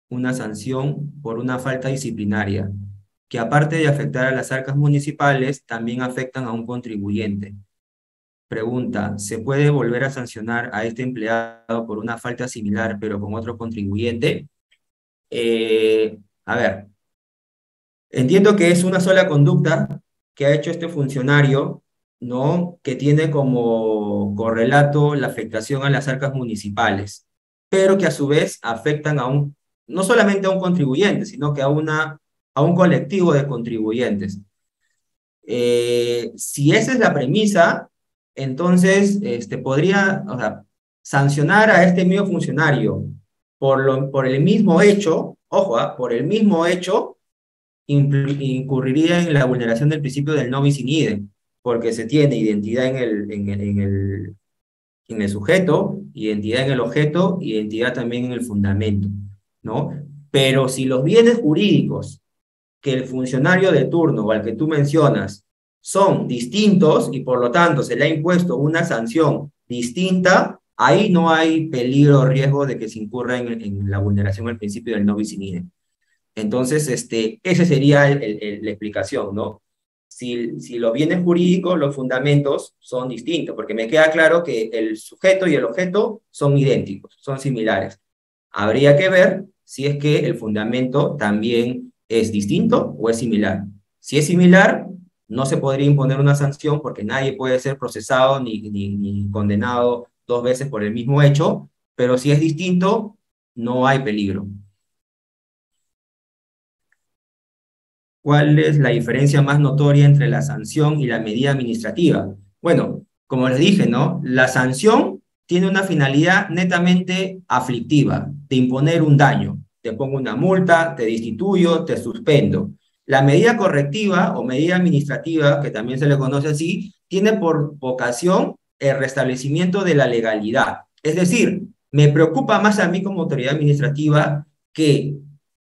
una sanción por una falta disciplinaria, que aparte de afectar a las arcas municipales, también afectan a un contribuyente. Pregunta, ¿se puede volver a sancionar a este empleado por una falta similar, pero con otro contribuyente? A ver, entiendo que es una sola conducta que ha hecho este funcionario, ¿no? Que tiene como correlato la afectación a las arcas municipales, pero que a su vez afectan no solamente a un contribuyente, sino que a un colectivo de contribuyentes. Si esa es la premisa, entonces podría, o sea, sancionar a este mismo funcionario por el mismo hecho, ojo, por el mismo hecho, incurriría en la vulneración del principio del no bis in idem, porque se tiene identidad en el sujeto, identidad en el objeto, identidad también en el fundamento, ¿no? Pero si los bienes jurídicos que el funcionario de turno o al que tú mencionas son distintos y por lo tanto se le ha impuesto una sanción distinta, ahí no hay peligro o riesgo de que se incurra en la vulneración del principio del no bis in idem. Entonces, esa sería la explicación, ¿no? Si los bienes jurídicos, los fundamentos son distintos, porque me queda claro que el sujeto y el objeto son idénticos, son similares. Habría que ver si es que el fundamento también es distinto o es similar. Si es similar, no se podría imponer una sanción porque nadie puede ser procesado ni condenado dos veces por el mismo hecho, pero si es distinto, no hay peligro. ¿Cuál es la diferencia más notoria entre la sanción y la medida administrativa? Bueno, como les dije, ¿no? La sanción tiene una finalidad netamente aflictiva, de imponer un daño. Te pongo una multa, te destituyo, te suspendo. La medida correctiva o medida administrativa, que también se le conoce así, tiene por vocación el restablecimiento de la legalidad. Es decir, me preocupa más a mí como autoridad administrativa que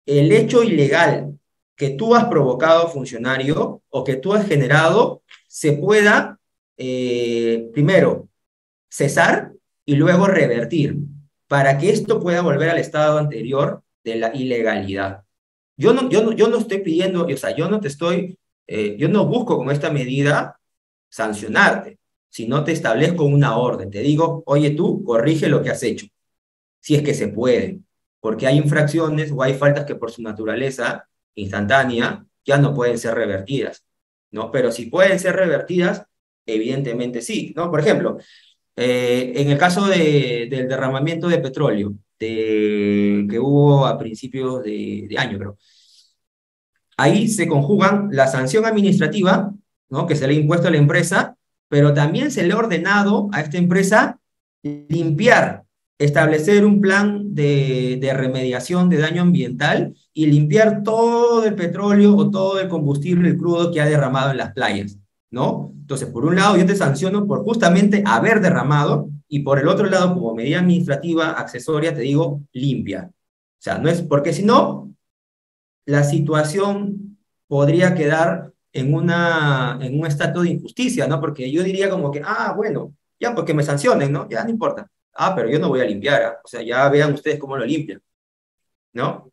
el hecho ilegal que tú has provocado, funcionario, o que tú has generado, se pueda, primero, cesar y luego revertir, para que esto pueda volver al estado anterior de la ilegalidad. Yo no estoy pidiendo, o sea, yo no busco con esta medida sancionarte, sino te establezco una orden. Te digo, oye tú, corrige lo que has hecho, si es que se puede, porque hay infracciones o hay faltas que por su naturaleza instantánea ya no pueden ser revertidas, ¿no? Pero si pueden ser revertidas, evidentemente sí, ¿no? Por ejemplo, en el caso del derramamiento de petróleo que hubo a principios de año, creo, ahí se conjugan la sanción administrativa, ¿no? Que se le ha impuesto a la empresa, pero también se le ha ordenado a esta empresa limpiar, establecer un plan de remediación de daño ambiental y limpiar todo el petróleo o todo el combustible crudo que ha derramado en las playas, ¿no? Entonces, por un lado, yo te sanciono por justamente haber derramado, y por el otro lado, como medida administrativa accesoria, te digo limpia. O sea, no es porque si no, la situación podría quedar en un estado de injusticia, ¿no? Porque yo diría como que, ah, bueno, ya porque me sancionen, ¿no? Ya no importa. Ah, pero yo no voy a limpiar, ¿ah? O sea, ya vean ustedes cómo lo limpian, ¿no?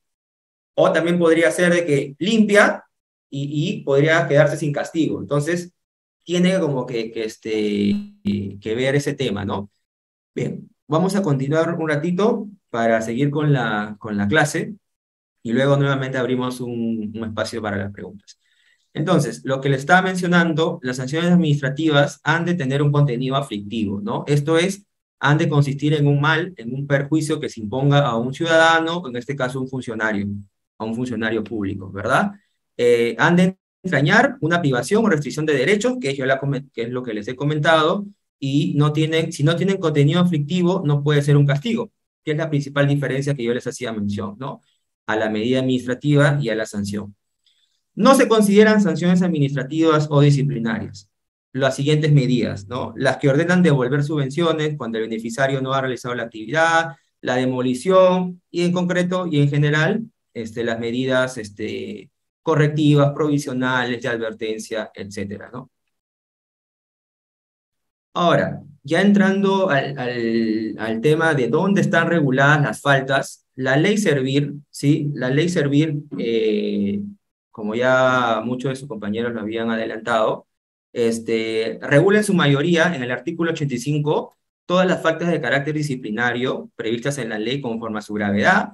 O también podría ser de que limpia y podría quedarse sin castigo. Entonces, tiene como que ver ese tema, ¿no? Bien, vamos a continuar un ratito para seguir con la clase y luego nuevamente abrimos un espacio para las preguntas. Entonces, lo que le estaba mencionando, las sanciones administrativas han de tener un contenido aflictivo, ¿no? Esto es, han de consistir en un mal, en un perjuicio que se imponga a un ciudadano, en este caso a un funcionario público, ¿verdad? Han de entrañar una privación o restricción de derechos, que es lo que les he comentado, y si no tienen contenido aflictivo, no puede ser un castigo, que es la principal diferencia que yo les hacía mención, ¿no? A la medida administrativa y a la sanción. No se consideran sanciones administrativas o disciplinarias las siguientes medidas, ¿no? Las que ordenan devolver subvenciones cuando el beneficiario no ha realizado la actividad, la demolición y en concreto y en general las medidas correctivas, provisionales, de advertencia, etcétera, ¿no? Ahora, ya entrando al tema de dónde están reguladas las faltas, la ley Servir, ¿sí? La ley Servir, como ya muchos de sus compañeros lo habían adelantado, regula en su mayoría, en el artículo 85, todas las faltas de carácter disciplinario previstas en la ley conforme a su gravedad,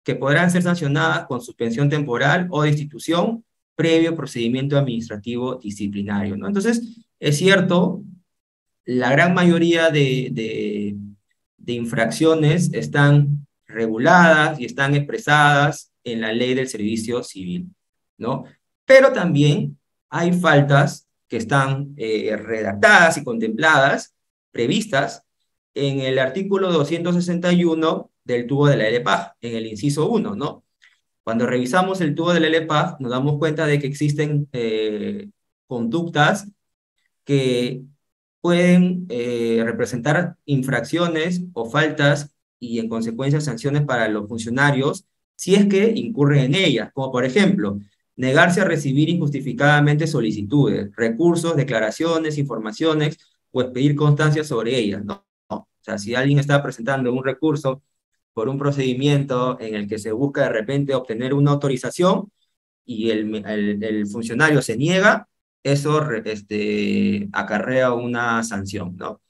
que podrán ser sancionadas con suspensión temporal o destitución previo procedimiento administrativo disciplinario, ¿no? Entonces, es cierto, la gran mayoría de infracciones están reguladas y están expresadas en la ley del servicio civil, ¿no? Pero también hay faltas que están redactadas y contempladas, previstas, en el artículo 261 del tubo de la LPAJ, en el inciso 1, ¿no? Cuando revisamos el tubo de la LPAJ, nos damos cuenta de que existen conductas que pueden representar infracciones o faltas y en consecuencia sanciones para los funcionarios si es que incurren en ellas, como por ejemplo, negarse a recibir injustificadamente solicitudes, recursos, declaraciones, informaciones o expedir constancias sobre ellas, ¿no? O sea, si alguien está presentando un recurso por un procedimiento en el que se busca de repente obtener una autorización y el funcionario se niega, eso acarrea una sanción, ¿no?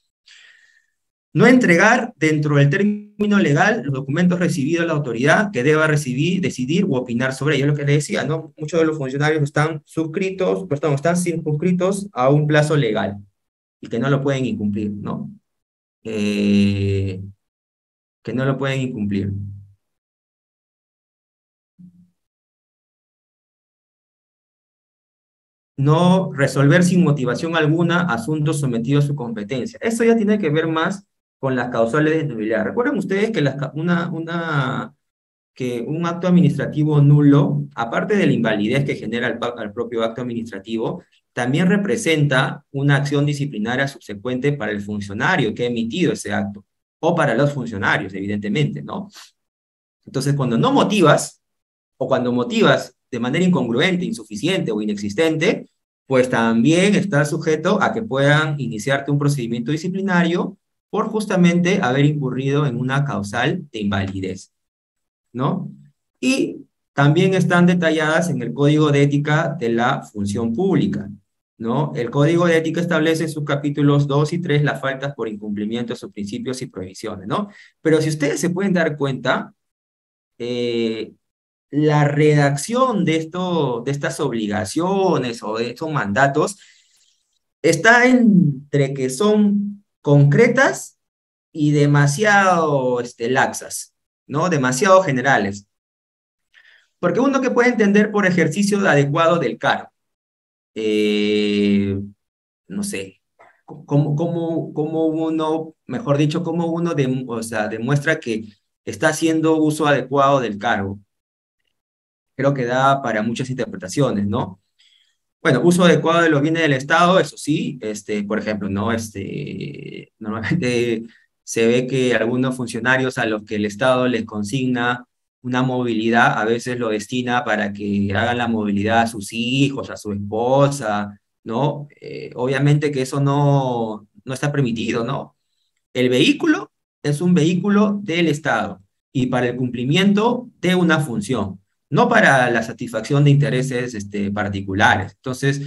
No entregar dentro del término legal los documentos recibidos de la autoridad que deba recibir, decidir u opinar sobre ello. Es lo que le decía, ¿no? Muchos de los funcionarios están suscritos, perdón, están circunscritos a un plazo legal y que no lo pueden incumplir, ¿no? Que no lo pueden incumplir. No resolver sin motivación alguna asuntos sometidos a su competencia. Eso ya tiene que ver más con las causales de nulidad. ¿Recuerdan ustedes que, que un acto administrativo nulo, aparte de la invalidez que genera el propio acto administrativo, también representa una acción disciplinaria subsecuente para el funcionario que ha emitido ese acto, o para los funcionarios, evidentemente, ¿no? Entonces, cuando no motivas, o cuando motivas de manera incongruente, insuficiente o inexistente, pues también estás sujeto a que puedan iniciarte un procedimiento disciplinario por justamente haber incurrido en una causal de invalidez, ¿no? Y también están detalladas en el Código de Ética de la Función Pública, ¿no? El Código de Ética establece en sus capítulos 2 y 3 las faltas por incumplimiento de sus principios y prohibiciones, ¿no? Pero si ustedes se pueden dar cuenta, eh, la redacción de estas obligaciones o de estos mandatos está entre que son concretas y demasiado laxas, ¿no? Demasiado generales. Porque uno que puede entender por ejercicio adecuado del cargo, eh, no sé, cómo uno, mejor dicho, cómo uno o sea, demuestra que está haciendo uso adecuado del cargo. Creo que da para muchas interpretaciones, ¿no? Bueno, uso adecuado de los bienes del Estado, eso sí, por ejemplo, ¿no? Normalmente se ve que algunos funcionarios a los que el Estado les consigna una movilidad, a veces lo destina para que hagan la movilidad a sus hijos, a su esposa, ¿no? Obviamente que eso no está permitido, ¿no? El vehículo es un vehículo del Estado y para el cumplimiento de una función, no para la satisfacción de intereses particulares. Entonces,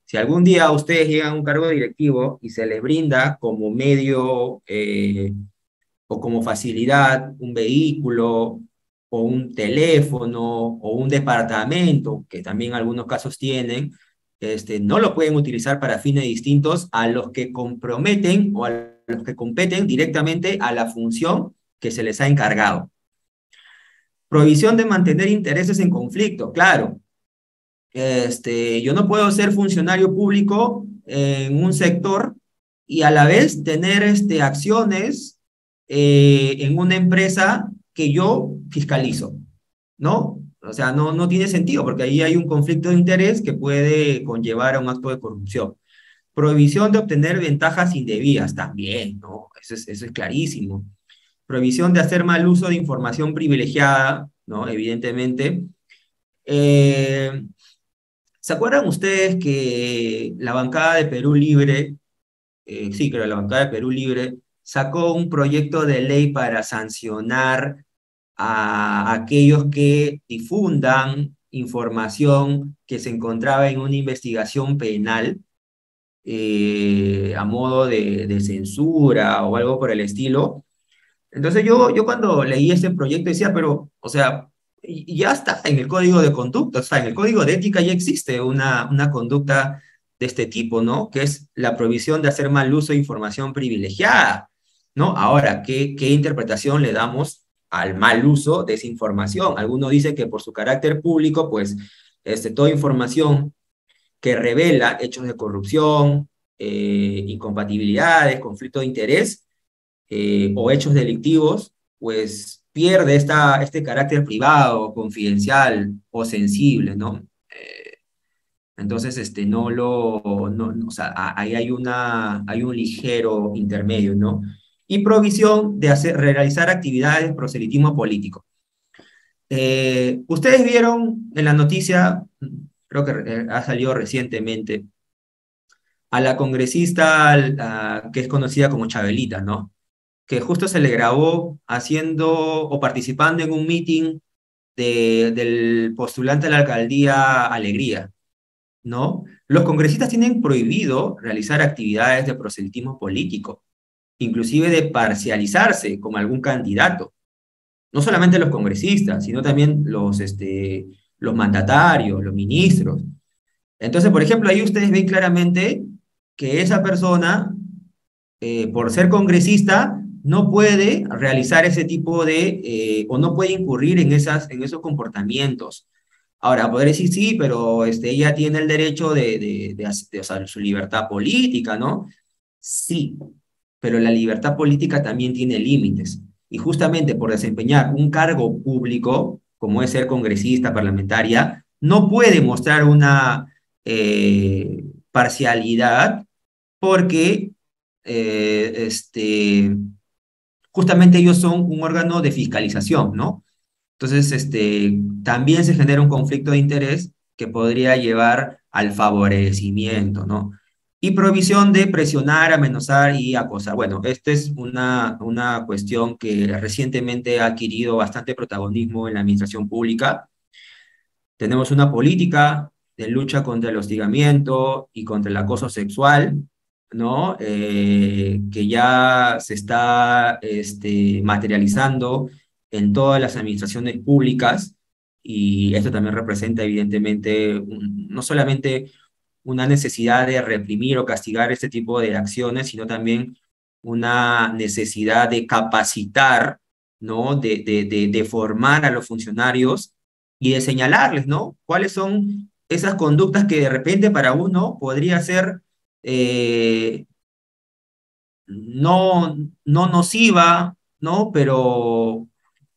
si algún día ustedes llegan a un cargo directivo y se les brinda como medio o como facilidad un vehículo o un teléfono o un departamento, que también algunos casos tienen, no lo pueden utilizar para fines distintos a los que comprometen o a los que competen directamente a la función que se les ha encargado. Prohibición de mantener intereses en conflicto, claro. Yo no puedo ser funcionario público en un sector y a la vez tener acciones en una empresa que yo fiscalizo, ¿no? O sea, no tiene sentido porque ahí hay un conflicto de interés que puede conllevar a un acto de corrupción. Prohibición de obtener ventajas indebidas también, ¿no? Eso es clarísimo. Prohibición de hacer mal uso de información privilegiada, ¿no? Evidentemente. Eh, ¿Se acuerdan ustedes que la bancada de Perú Libre, sí, creo, la bancada de Perú Libre, sacó un proyecto de ley para sancionar a aquellos que difundan información que se encontraba en una investigación penal a modo de censura o algo por el estilo? Entonces yo cuando leí ese proyecto decía, pero, o sea, ya está en el código de conducta, o sea, en el código de ética ya existe una conducta de este tipo, ¿no? Que es la prohibición de hacer mal uso de información privilegiada, ¿no? Ahora, ¿qué interpretación le damos al mal uso de esa información? Algunos dicen que por su carácter público, pues, toda información que revela hechos de corrupción, incompatibilidades, conflicto de interés, o hechos delictivos, pues pierde este carácter privado, confidencial o sensible, ¿no? Entonces, o sea, ahí hay un ligero intermedio, ¿no? Y provisión de realizar actividades de proselitismo político. Ustedes vieron en la noticia, creo que ha salido recientemente, a la congresista que es conocida como Chabelita, ¿no? Que justo se le grabó haciendo o participando en un meeting del postulante a la alcaldía Alegría, ¿no? Los congresistas tienen prohibido realizar actividades de proselitismo político, inclusive de parcializarse con algún candidato. No solamente los congresistas, sino también los mandatarios, los ministros. Entonces, por ejemplo, ahí ustedes ven claramente que esa persona por ser congresista, no puede realizar ese tipo o no puede incurrir en esos comportamientos. Ahora, poder decir sí, pero ella tiene el derecho o sea, su libertad política, ¿no? Sí, pero la libertad política también tiene límites. Y justamente por desempeñar un cargo público, como es ser congresista, parlamentaria, no puede mostrar una parcialidad porque justamente ellos son un órgano de fiscalización, ¿no? Entonces, también se genera un conflicto de interés que podría llevar al favorecimiento, ¿no? Y provisión de presionar, amenazar y acosar. Bueno, esta es una cuestión que recientemente ha adquirido bastante protagonismo en la administración pública. Tenemos una política de lucha contra el hostigamiento y contra el acoso sexual, ¿no? Que ya se está materializando en todas las administraciones públicas y esto también representa evidentemente no solamente una necesidad de reprimir o castigar este tipo de acciones, sino también una necesidad de capacitar, ¿no? De formar a los funcionarios y de señalarles, ¿no? ¿Cuáles son esas conductas que de repente para uno podría ser no, no nociva, ¿no? Pero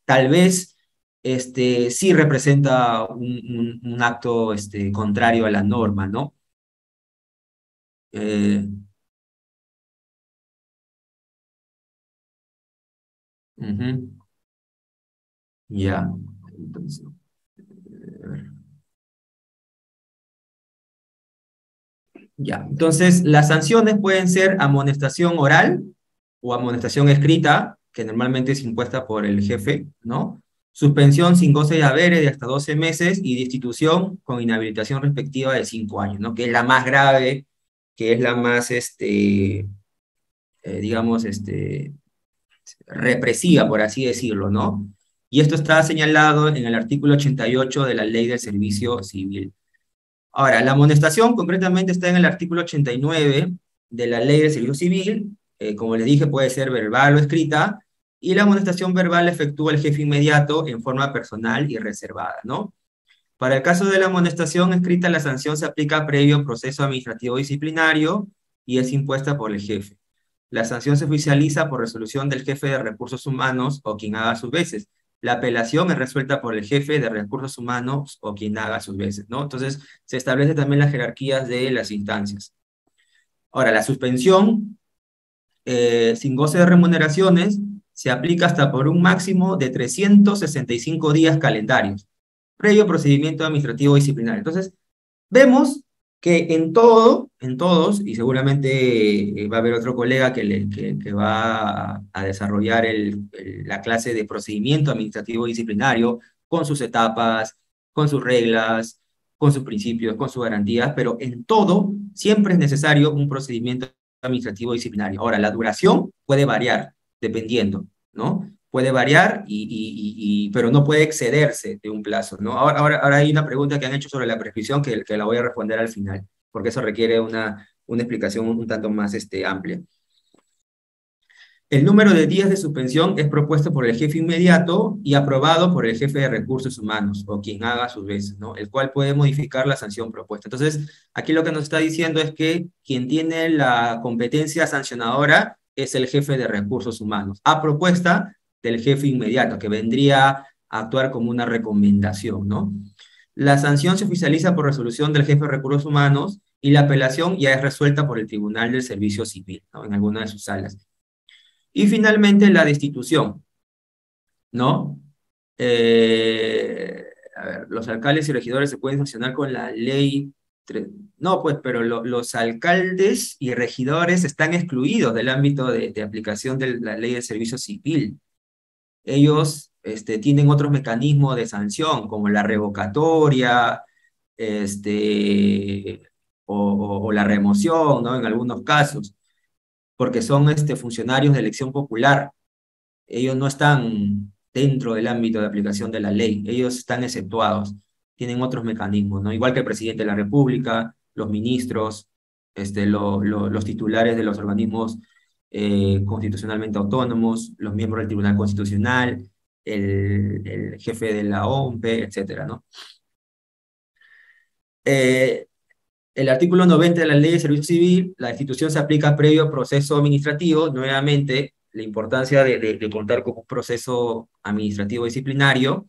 tal vez sí representa un acto contrario a la norma, ¿no? Eh, Ujú. Ya. Entonces, ya. Entonces, las sanciones pueden ser amonestación oral o amonestación escrita, que normalmente es impuesta por el jefe, ¿no? Suspensión sin goce de haberes de hasta 12 meses y destitución con inhabilitación respectiva de 5 años, ¿no? Que es la más grave, que es la más, digamos, represiva, por así decirlo, ¿no? Y esto está señalado en el artículo 88 de la Ley del Servicio Civil. Ahora, la amonestación concretamente está en el artículo 89 de la Ley del Servicio Civil. Como les dije, puede ser verbal o escrita, y la amonestación verbal la efectúa el jefe inmediato en forma personal y reservada, ¿no? Para el caso de la amonestación escrita, la sanción se aplica previo proceso administrativo disciplinario y es impuesta por el jefe. La sanción se oficializa por resolución del jefe de recursos humanos o quien haga sus veces. La apelación es resuelta por el jefe de recursos humanos o quien haga sus veces, ¿no? Entonces, se establece también las jerarquías de las instancias. Ahora, la suspensión sin goce de remuneraciones se aplica hasta por un máximo de 365 días calendarios, previo procedimiento administrativo disciplinario. Entonces, vemos que en todos, y seguramente va a haber otro colega que va a desarrollar la clase de procedimiento administrativo disciplinario con sus etapas, con sus reglas, con sus principios, con sus garantías, pero en todo siempre es necesario un procedimiento administrativo disciplinario. Ahora, la duración puede variar dependiendo, ¿no? Puede variar, pero no puede excederse de un plazo, ¿no? Ahora hay una pregunta que han hecho sobre la prescripción que la voy a responder al final, porque eso requiere una explicación un tanto más amplia. El número de días de suspensión es propuesto por el jefe inmediato y aprobado por el jefe de recursos humanos o quien haga sus veces, ¿no? El cual puede modificar la sanción propuesta. Entonces, aquí lo que nos está diciendo es que quien tiene la competencia sancionadora es el jefe de recursos humanos, a propuesta del jefe inmediato, que vendría a actuar como una recomendación, ¿no? La sanción se oficializa por resolución del jefe de recursos humanos y la apelación ya es resuelta por el Tribunal del Servicio Civil, ¿no? En alguna de sus salas. Y finalmente la destitución, ¿no? A ver, los alcaldes y regidores se pueden sancionar con la ley. No, pues, pero los alcaldes y regidores están excluidos del ámbito de aplicación de la ley de servicio civil. Ellos tienen otros mecanismos de sanción, como la revocatoria, este, o la remoción, ¿no? En algunos casos, porque son funcionarios de elección popular. Ellos no están dentro del ámbito de aplicación de la ley, ellos están exceptuados, tienen otros mecanismos, ¿no? Igual que el presidente de la República, los ministros, los titulares de los organismos constitucionalmente autónomos, los miembros del Tribunal Constitucional, el jefe de la OMP, etcétera, ¿no? Eh, el artículo 90 de la Ley de Servicio Civil, la destitución se aplica previo proceso administrativo, nuevamente, la importancia de contar con un proceso administrativo disciplinario,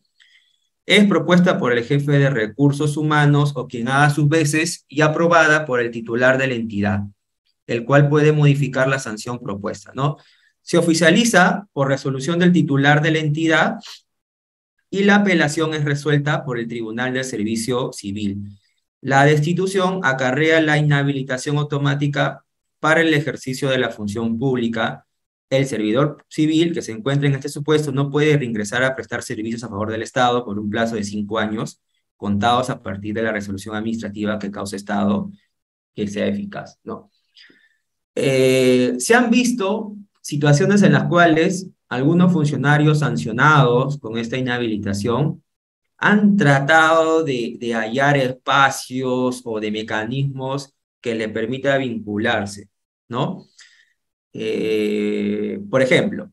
es propuesta por el jefe de recursos humanos o quien haga sus veces y aprobada por el titular de la entidad, el cual puede modificar la sanción propuesta, ¿no? Se oficializa por resolución del titular de la entidad y la apelación es resuelta por el Tribunal del Servicio Civil. La destitución acarrea la inhabilitación automática para el ejercicio de la función pública. El servidor civil que se encuentre en este supuesto no puede reingresar a prestar servicios a favor del Estado por un plazo de 5 años, contados a partir de la resolución administrativa que cause Estado que sea eficaz, ¿no? Se han visto situaciones en las cuales algunos funcionarios sancionados con esta inhabilitación han tratado de hallar espacios o de mecanismos que le permita vincularse, ¿no? Por ejemplo,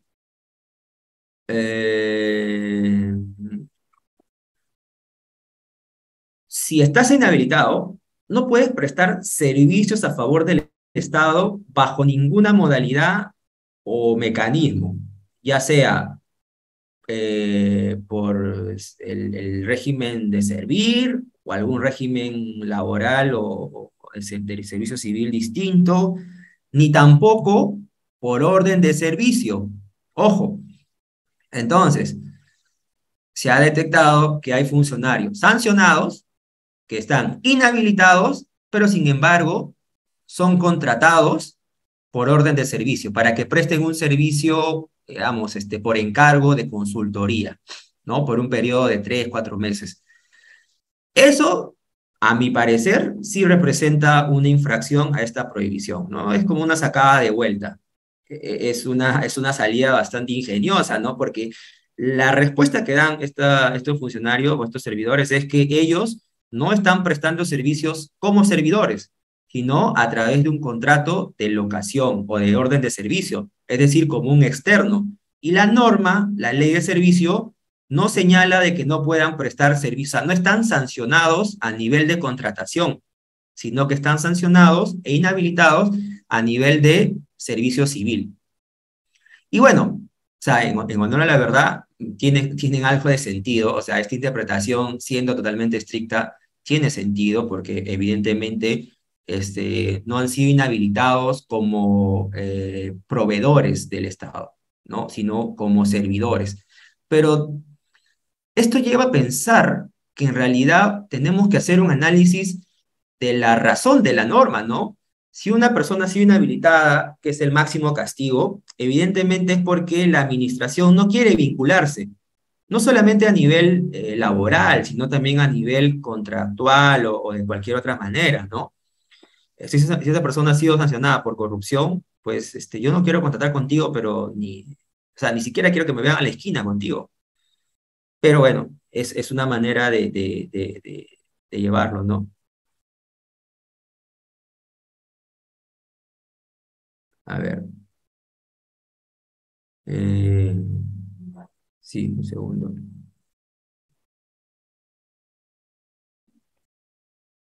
si estás inhabilitado, no puedes prestar servicios a favor del Estado bajo ninguna modalidad o mecanismo, ya sea por el régimen de servir o algún régimen laboral o de servicio civil distinto, ni tampoco por orden de servicio. Ojo, entonces, se ha detectado que hay funcionarios sancionados que están inhabilitados, pero sin embargo son contratados por orden de servicio, para que presten un servicio, digamos, por encargo de consultoría, ¿no? Por un periodo de 3, 4 meses. Eso, a mi parecer, sí representa una infracción a esta prohibición, ¿no? Es como una sacada de vuelta. Es una salida bastante ingeniosa, ¿no? Porque la respuesta que dan estos funcionarios o estos servidores es que ellos no están prestando servicios como servidores, sino a través de un contrato de locación o de orden de servicio, es decir, como un externo. Y la norma, la ley de servicio, no señala de que no puedan prestar servicio, no están sancionados a nivel de contratación, sino que están sancionados e inhabilitados a nivel de servicio civil. Y bueno, o sea, en honor a la verdad, tienen algo de sentido, o sea, esta interpretación, siendo totalmente estricta, tiene sentido porque evidentemente no han sido inhabilitados como proveedores del Estado, ¿no? Sino como servidores. Pero esto lleva a pensar que en realidad tenemos que hacer un análisis de la razón de la norma, ¿no? Si una persona ha sido inhabilitada, que es el máximo castigo, evidentemente es porque la administración no quiere vincularse, no solamente a nivel laboral, sino también a nivel contractual o de cualquier otra manera, ¿no? Si esa persona ha sido sancionada por corrupción, pues yo no quiero contratar contigo, pero o sea, ni siquiera quiero que me vean a la esquina contigo. Pero bueno, es una manera de llevarlo, ¿no? A ver. eh, sí, un segundo.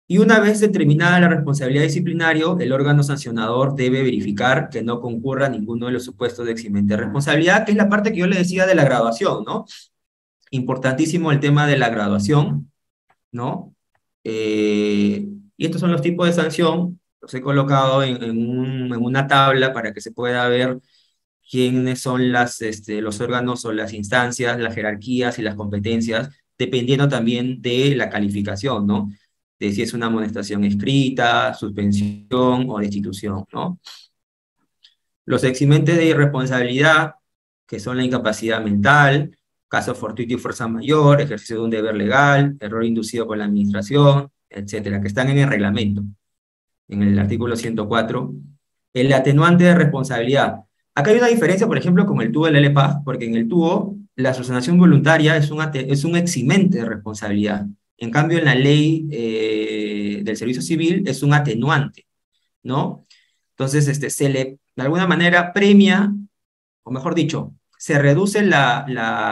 Y una vez determinada la responsabilidad disciplinaria, el órgano sancionador debe verificar que no concurra ninguno de los supuestos de eximente de responsabilidad, que es la parte que yo le decía de la graduación, ¿no? Importantísimo el tema de la graduación, ¿no? Y estos son los tipos de sanción, los he colocado en una tabla para que se pueda ver quiénes son los órganos o las instancias, las jerarquías y las competencias, dependiendo también de la calificación, ¿no? De si es una amonestación escrita, suspensión o destitución, ¿no? Los eximentes de irresponsabilidad, que son la incapacidad mental, caso fortuito y fuerza mayor, ejercicio de un deber legal, error inducido por la administración, etcétera, que están en el reglamento, en el artículo 104. El atenuante de responsabilidad. Acá hay una diferencia, por ejemplo, con el TUO del LPAF, porque en el TUO la asociación voluntaria es un eximente de responsabilidad. En cambio, en la ley del servicio civil es un atenuante, ¿no? Entonces, de alguna manera premia, o mejor dicho, se reduce la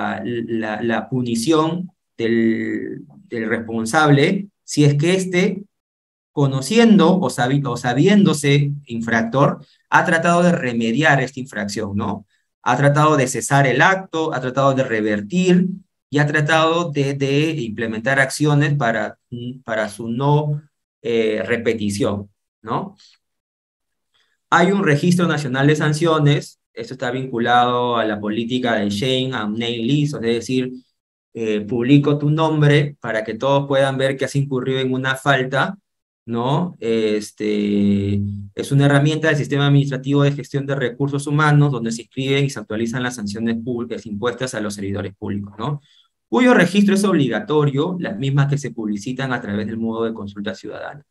punición del responsable si es que conociendo o sabiéndose infractor, ha tratado de remediar esta infracción, ¿no? Ha tratado de cesar el acto, ha tratado de revertir y ha tratado de implementar acciones para su no repetición, ¿no? Hay un registro nacional de sanciones, esto está vinculado a la política de shame and name list, es decir, publico tu nombre para que todos puedan ver que has incurrido en una falta, ¿no? Es una herramienta del sistema administrativo de gestión de recursos humanos donde se inscriben y se actualizan las sanciones públicas impuestas a los servidores públicos, ¿no? Cuyo registro es obligatorio, las mismas que se publicitan a través del modo de consulta ciudadana.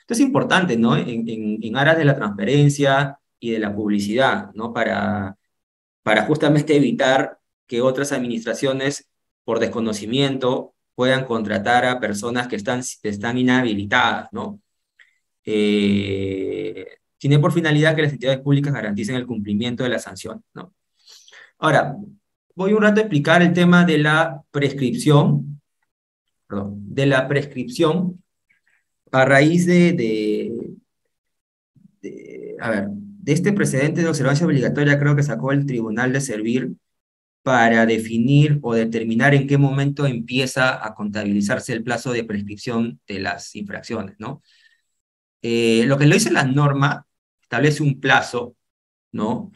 Esto es importante, ¿no? En aras de la transparencia y de la publicidad, ¿no? Para justamente evitar que otras administraciones, por desconocimiento, puedan contratar a personas que están inhabilitadas, ¿no? Tiene por finalidad que las entidades públicas garanticen el cumplimiento de la sanción, ¿no? Ahora, voy un rato a explicar el tema de la prescripción, perdón, de la prescripción a raíz de este precedente de observancia obligatoria. Creo que sacó el Tribunal de Servir para definir o determinar en qué momento empieza a contabilizarse el plazo de prescripción de las infracciones, ¿no? Lo que lo dice la norma establece un plazo, ¿no?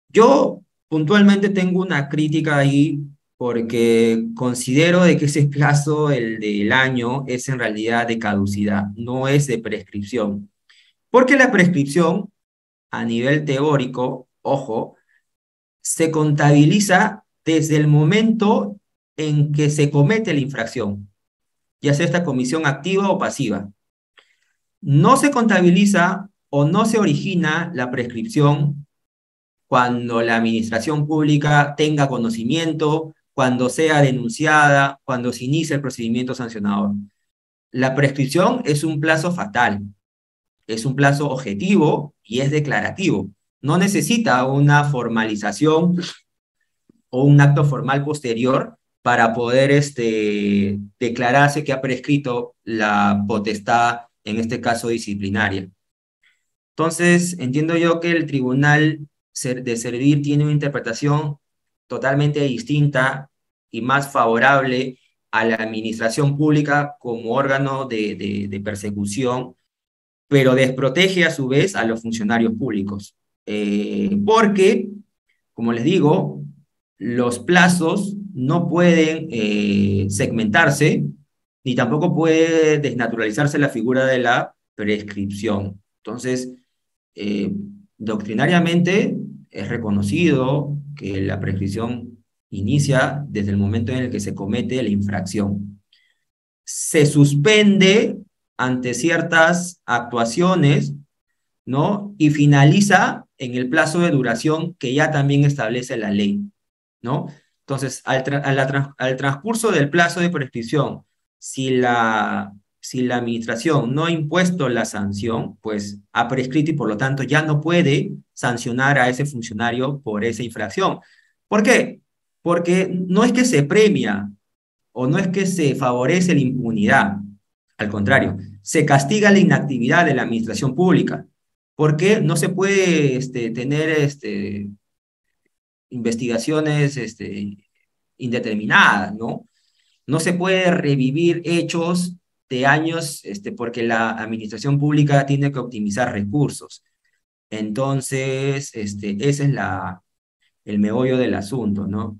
Yo puntualmente tengo una crítica ahí porque considero de que ese plazo, el del año, es en realidad de caducidad, no es de prescripción. Porque la prescripción, a nivel teórico, ojo, se contabiliza desde el momento en que se comete la infracción, ya sea esta comisión activa o pasiva. No se contabiliza o no se origina la prescripción cuando la administración pública tenga conocimiento, cuando sea denunciada, cuando se inicie el procedimiento sancionador. La prescripción es un plazo fatal, es un plazo objetivo y es declarativo. No necesita una formalización o un acto formal posterior para poder declararse que ha prescrito la potestad, en este caso disciplinaria. Entonces, entiendo yo que el Tribunal de Servir tiene una interpretación totalmente distinta y más favorable a la administración pública como órgano de persecución, pero desprotege a su vez a los funcionarios públicos. Porque, como les digo, los plazos no pueden segmentarse, ni tampoco puede desnaturalizarse la figura de la prescripción. Entonces, doctrinariamente es reconocido que la prescripción inicia desde el momento en el que se comete la infracción. Se suspende ante ciertas actuaciones, ¿no? Y finaliza en el plazo de duración que ya también establece la ley, ¿no? Entonces, al transcurso del plazo de prescripción, si la administración no ha impuesto la sanción, pues ha prescrito y por lo tanto ya no puede sancionar a ese funcionario por esa infracción. ¿Por qué? Porque no es que se premia o no es que se favorece la impunidad, al contrario, se castiga la inactividad de la administración pública, porque no se puede tener investigaciones indeterminadas, ¿no? No se puede revivir hechos de años porque la administración pública tiene que optimizar recursos. Entonces, ese es el meollo del asunto, ¿no?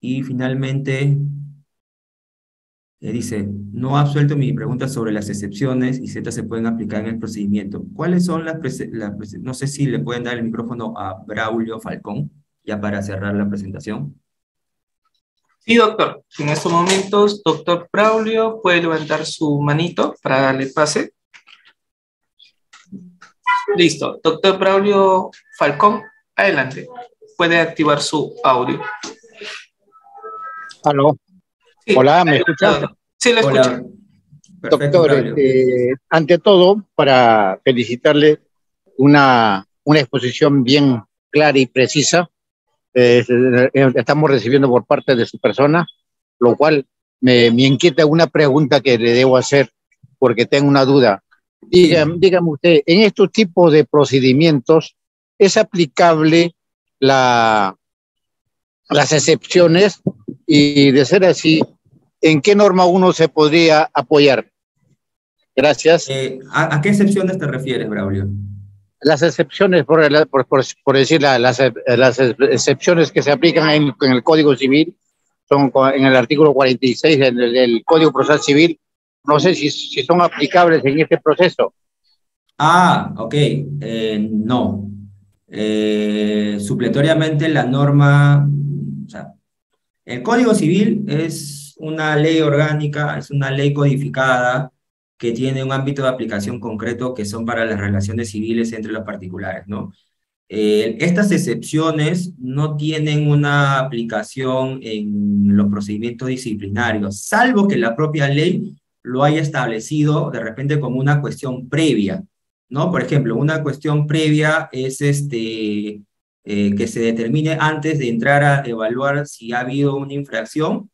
Y finalmente, dice, no ha absuelto mi pregunta sobre las excepciones y si estas se pueden aplicar en el procedimiento. ¿Cuáles son no sé si le pueden dar el micrófono a Braulio Falcón, ya para cerrar la presentación? Sí, doctor. En estos momentos, doctor Braulio puede levantar su manito para darle pase. Listo. Doctor Braulio Falcón, adelante. Puede activar su audio. Aló. Sí, Hola, ¿me escucha? Sí, lo escucho. Perfecto, Doctor, ante todo, para felicitarle una exposición bien clara y precisa. Estamos recibiendo por parte de su persona, lo cual me inquieta una pregunta que le debo hacer porque tengo una duda. Dígame usted, en estos tipos de procedimientos, ¿es aplicable las excepciones? Y de ser así, ¿en qué norma uno se podría apoyar? Gracias. ¿A qué excepciones te refieres, Braulio? Las excepciones, por decir, las excepciones que se aplican en el Código Civil, son en el artículo 46 del Código Procesal Civil, no sé si son aplicables en este proceso. Ok, no. Supletoriamente la norma, o sea, el Código Civil es una ley orgánica, es una ley codificada que tiene un ámbito de aplicación concreto que son para las relaciones civiles entre los particulares, ¿no? Estas excepciones no tienen una aplicación en los procedimientos disciplinarios, salvo que la propia ley lo haya establecido de repente como una cuestión previa, ¿no? Por ejemplo, una cuestión previa es que se determine antes de entrar a evaluar si ha habido una infracción,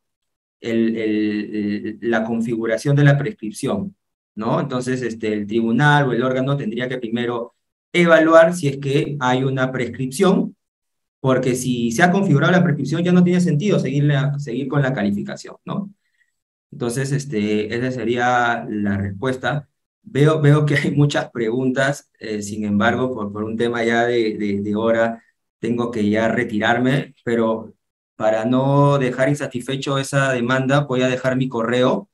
la configuración de la prescripción, ¿no? Entonces, el tribunal o el órgano tendría que primero evaluar si es que hay una prescripción, porque si se ha configurado la prescripción ya no tiene sentido seguir con la calificación, ¿no? Entonces, esa sería la respuesta. Veo que hay muchas preguntas, sin embargo, por un tema ya de hora, tengo que ya retirarme, pero para no dejar insatisfecho esa demanda, voy a dejar mi correo